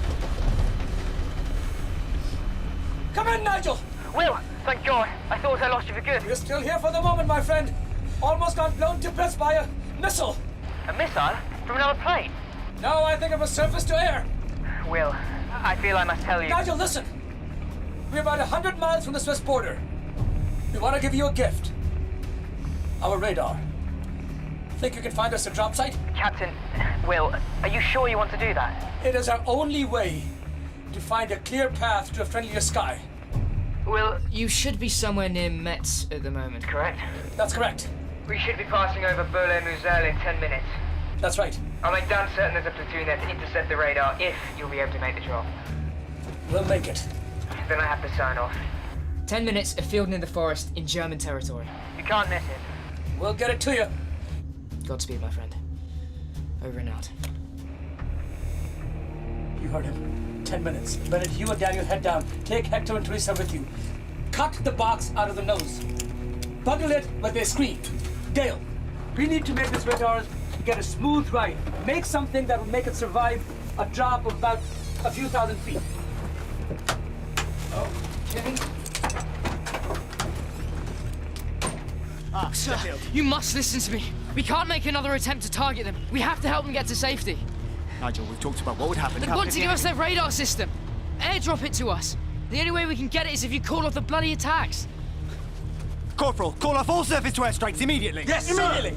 Come in, Nigel! Will, thank God. I thought I lost you for good. You're still here for the moment, my friend. Almost got blown to bits by a missile. A missile? From another plane? No, I think it was surface to air. Will, I feel I must tell you. Nigel, listen. We're about 100 miles from the Swiss border. We want to give you a gift. Our radar. Think you can find us a drop site? Captain, Will, are you sure you want to do that? It is our only way to find a clear path to a friendlier sky. Will, You should be somewhere near Metz at the moment. correct? That's correct. We should be passing over Berlin-Musel in 10 minutes. That's right. I'll make damn certain there's a platoon there to intercept the radar if you'll be able to make the drop. We'll make it. Then I have to sign off. 10 minutes, a field near the forest in German territory. You can't miss it. We'll get it to you. Godspeed, my friend. Over and out. You heard him. 10 minutes. Bennett, you and Daniel head down. Take Hector and Teresa with you. Cut the box out of the nose. Bundle it with a screen. Dale, we need to make this radar get a smooth ride. Make something that will make it survive a drop of about a few thousand feet. Okay. Sir, you must listen to me. We can't make another attempt to target them. We have to help them get to safety. Nigel, we've talked about what would happen. They want to give us their radar system. Airdrop it to us. The only way we can get it is if you call off the bloody attacks. Corporal, call off all surface-to-air strikes immediately. Yes, immediately.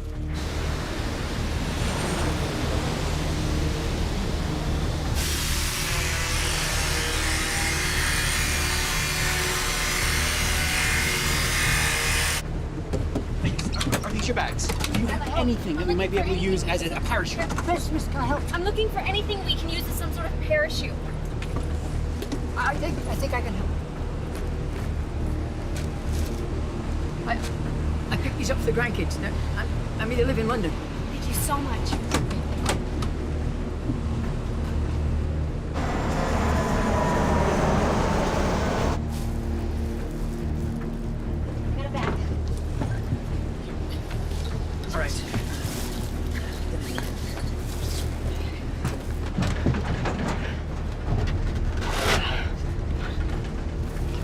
Are these your bags? Do you have anything that we might be able to use as a parachute? Yes, Miss, can I help? I'm looking for anything we can use as some sort of parachute. I think I can help. I picked these up for the grandkids. Now, I mean, they live in London. Thank you so much. Get it back. All right.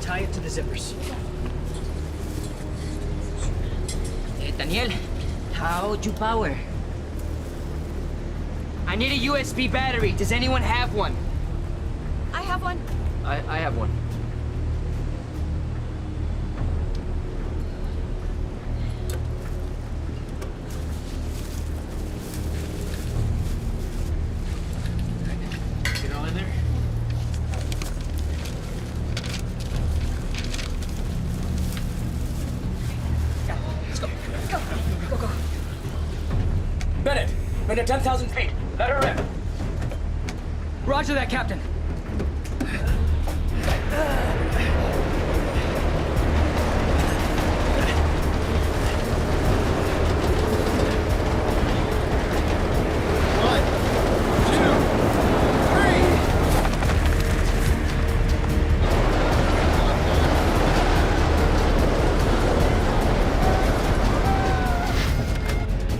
Tie it to the zippers. Daniel, how'd you power? I need a USB battery. Does anyone have one? I have one. I have one. Get it all in there? Let's go. Go. Bennett, we're at 10,000 feet. Let her rip. Roger that, Captain.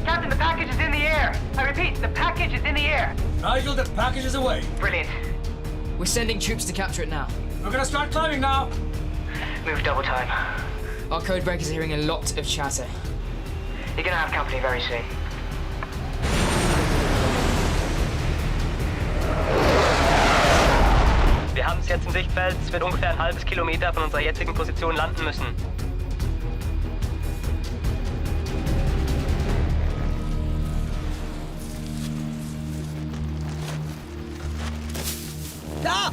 Captain, the package is in the air. I repeat, the package is in the air. Nigel, the package is away. Brilliant. We're sending troops to capture it now. We're gonna start climbing now. Move double time. Our code breakers are hearing a lot of chatter. You're gonna have company very soon. Wir haben es jetzt im Sichtfeld. Es wird ungefähr ein halbes Kilometer von unserer jetzigen Position landen müssen. Da!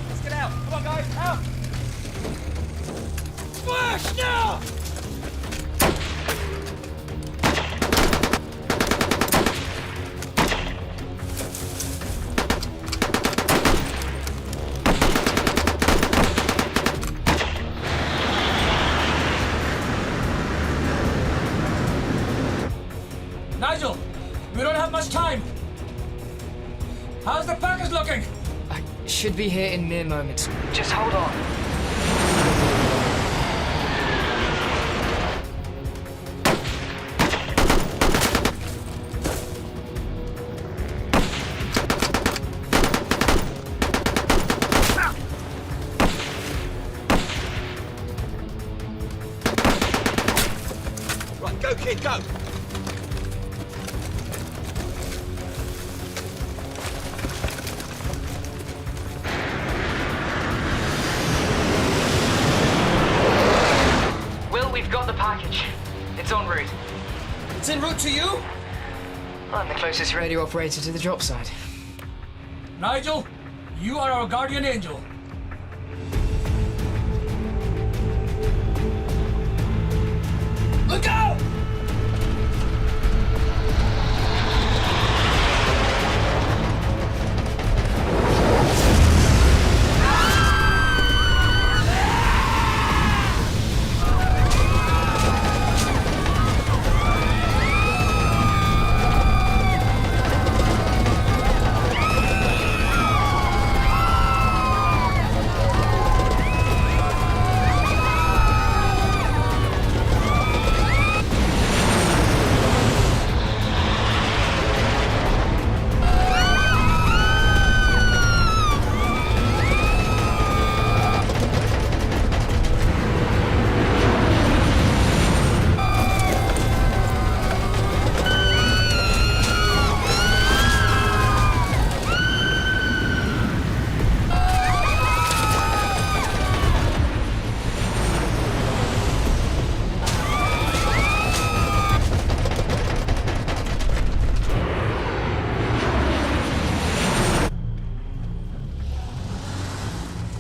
Let's get out. Come on, guys, out. Flash now! Nigel, we don't have much time. How's the package looking? Should be here in mere moments. Just hold on. Right, go, kid, go! Will, we've got the package. It's en route. It's en route to you? I'm the closest Radio operator to the drop site. Nigel, you are our guardian angel. Look out!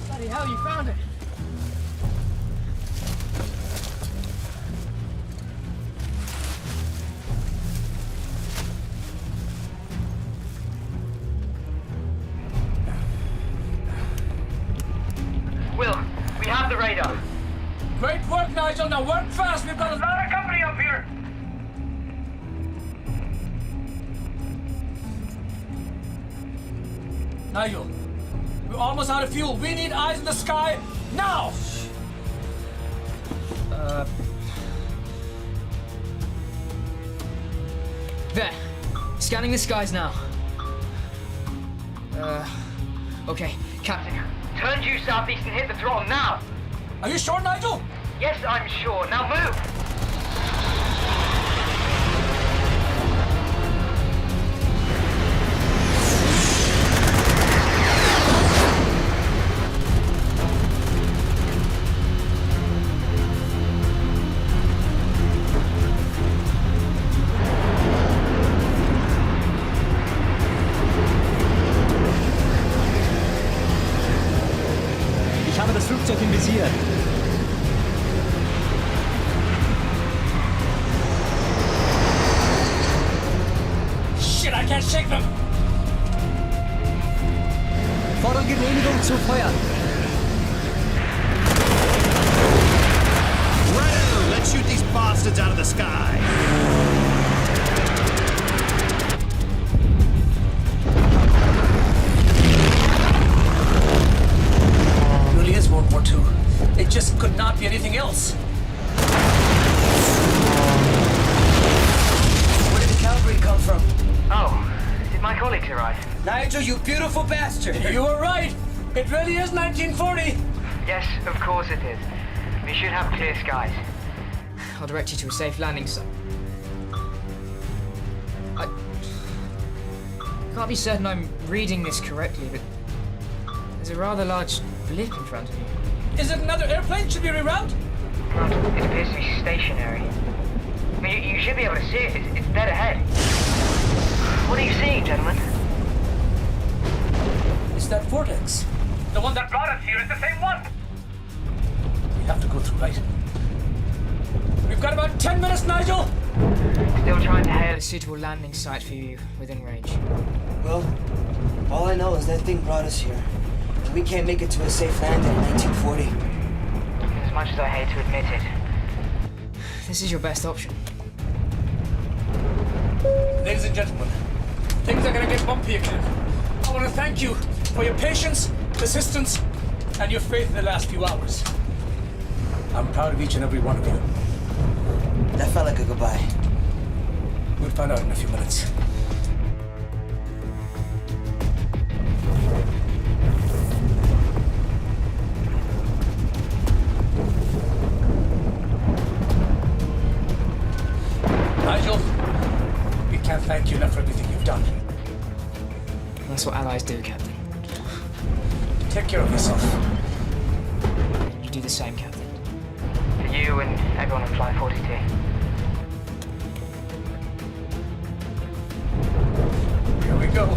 Bloody hell, you found it. Will, we have the radar. Great work, Nigel. Now work fast. We've got a lot of company up here. Nigel, we're almost out of fuel. We need eyes in the sky now. There. Scanning the skies now. Okay, Captain. Turn due southeast and hit the throttle now. Are you sure, Nigel? Yes, I'm sure. Now move. passiert? Shit, I can't shake them! Fordern Genehmigung zu feuern. Red, let's shoot these bastards out of the sky! It really is World War II. It just could not be anything else. Where did the cavalry come from? Oh, did my colleagues arrive? Nigel, you beautiful bastard! You were right! It really is 1940! Yes, of course it is. We should have clear skies. I'll direct you to a safe landing site. I can't be certain I'm reading this correctly, but there's a rather large blip in front of you. Is it another airplane? Should we reroute? Well, it appears to be stationary. I mean, you should be able to see it. It's dead ahead. What are you seeing, gentlemen? It's that vortex. The one that brought us here is the same one. We have to go through, right? We've got about 10 minutes, Nigel! Still trying to hail a suitable landing site for you within range. Well, all I know is that thing brought us here. And we can't make it to a safe landing in 1940. As much as I hate to admit it. This is your best option. Ladies and gentlemen, things are gonna get bumpy again. I want to thank you for your patience, persistence, and your faith in the last few hours. I'm proud of each and every one of you. That felt like a goodbye. We'll find out in a few minutes. Nigel, we can't thank you enough for everything you've done. That's what allies do, Captain. Take care of yourself. You do the same, Captain. For you and everyone on Flight 42. Here we go.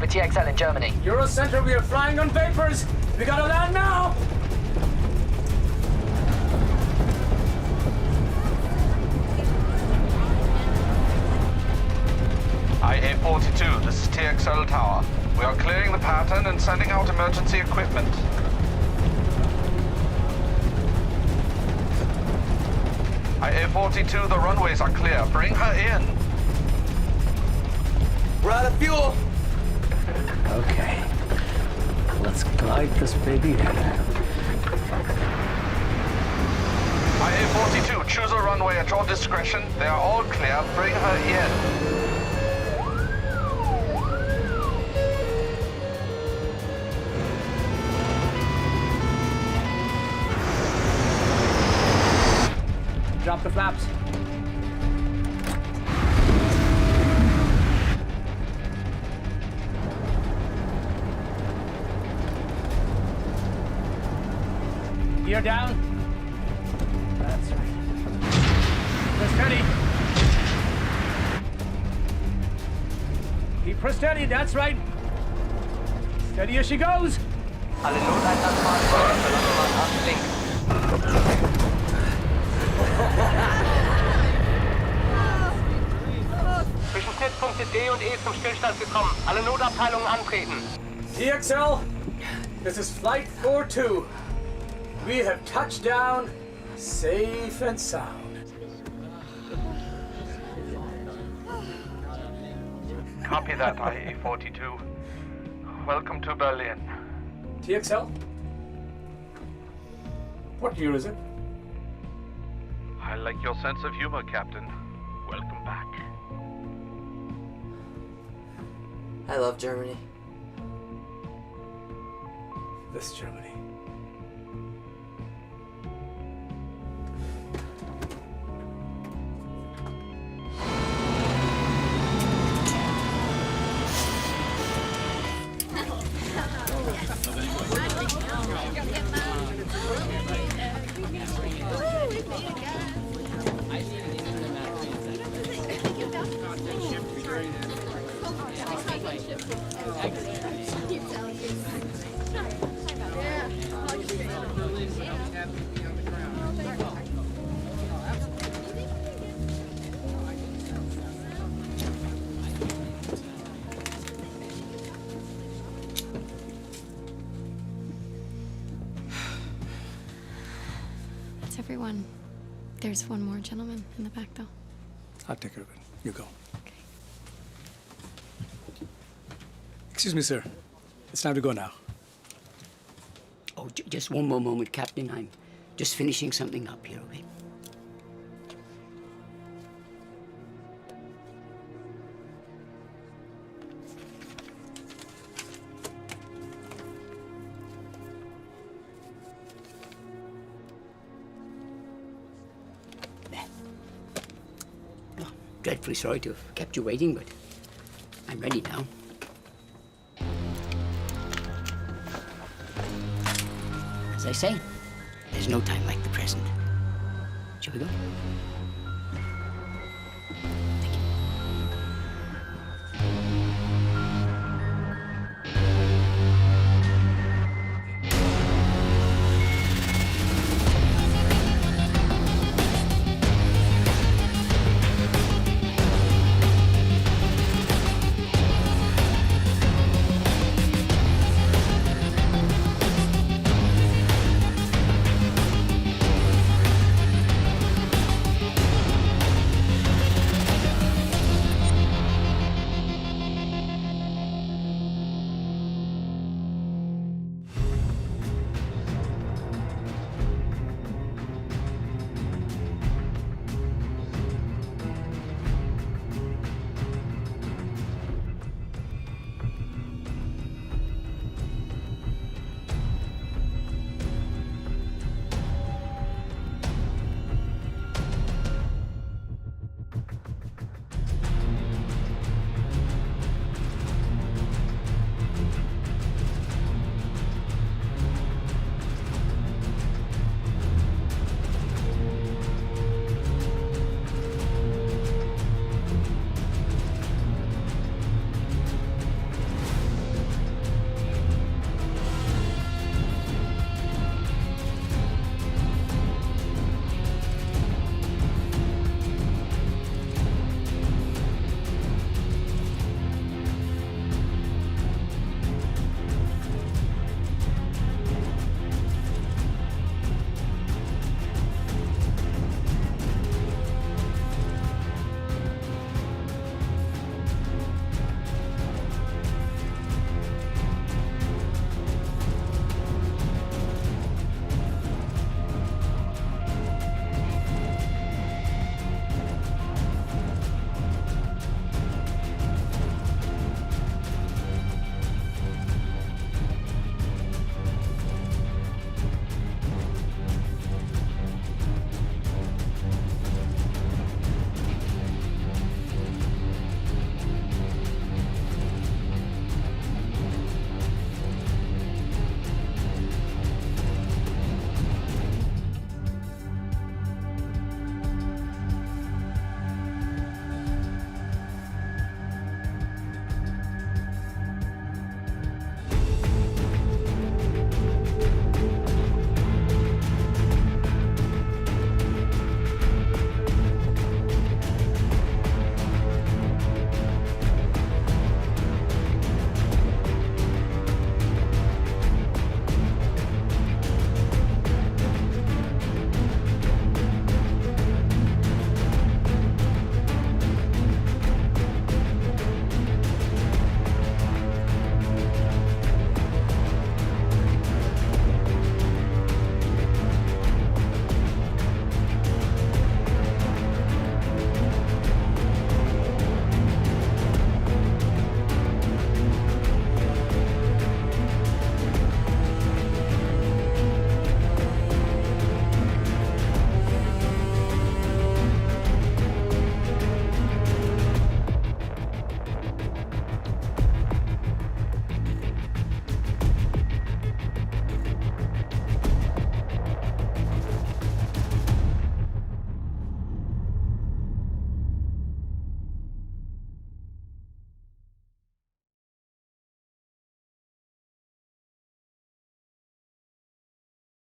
TXL in Germany. Eurocenter, we are flying on vapors. We gotta land now. IA-42, this is TXL Tower. We are clearing the pattern and sending out emergency equipment. IA-42, the runways are clear. Bring her in. We're out of fuel. Okay. Let's glide this baby in. IA-42, choose a runway at your discretion. They are all clear. Bring her in. Drop the flaps. Gear down. That's right. Press steady. Keep her steady, that's right. Steady as she goes. Alle Noteinsatzfahrten verlassen Bahn links. Zwischen Schnittpunkte D und E zum Stillstand gekommen. Alle Notabteilungen antreten. TXL, this is Flight 42. We have touched down safe and sound. Copy that, IE-42. Welcome to Berlin. TXL? What year is it? I like your sense of humor, Captain. Welcome back. I love Germany. This Germany. That's everyone. There's one more gentleman in the back, though. I'll take care of it. You go. Okay. Excuse me, sir. It's time to go now. Oh, just one more moment, Captain. I'm just finishing something up here, okay? Dreadfully sorry to have kept you waiting, but I'm ready now. As I say, there's no time like the present. Shall we go?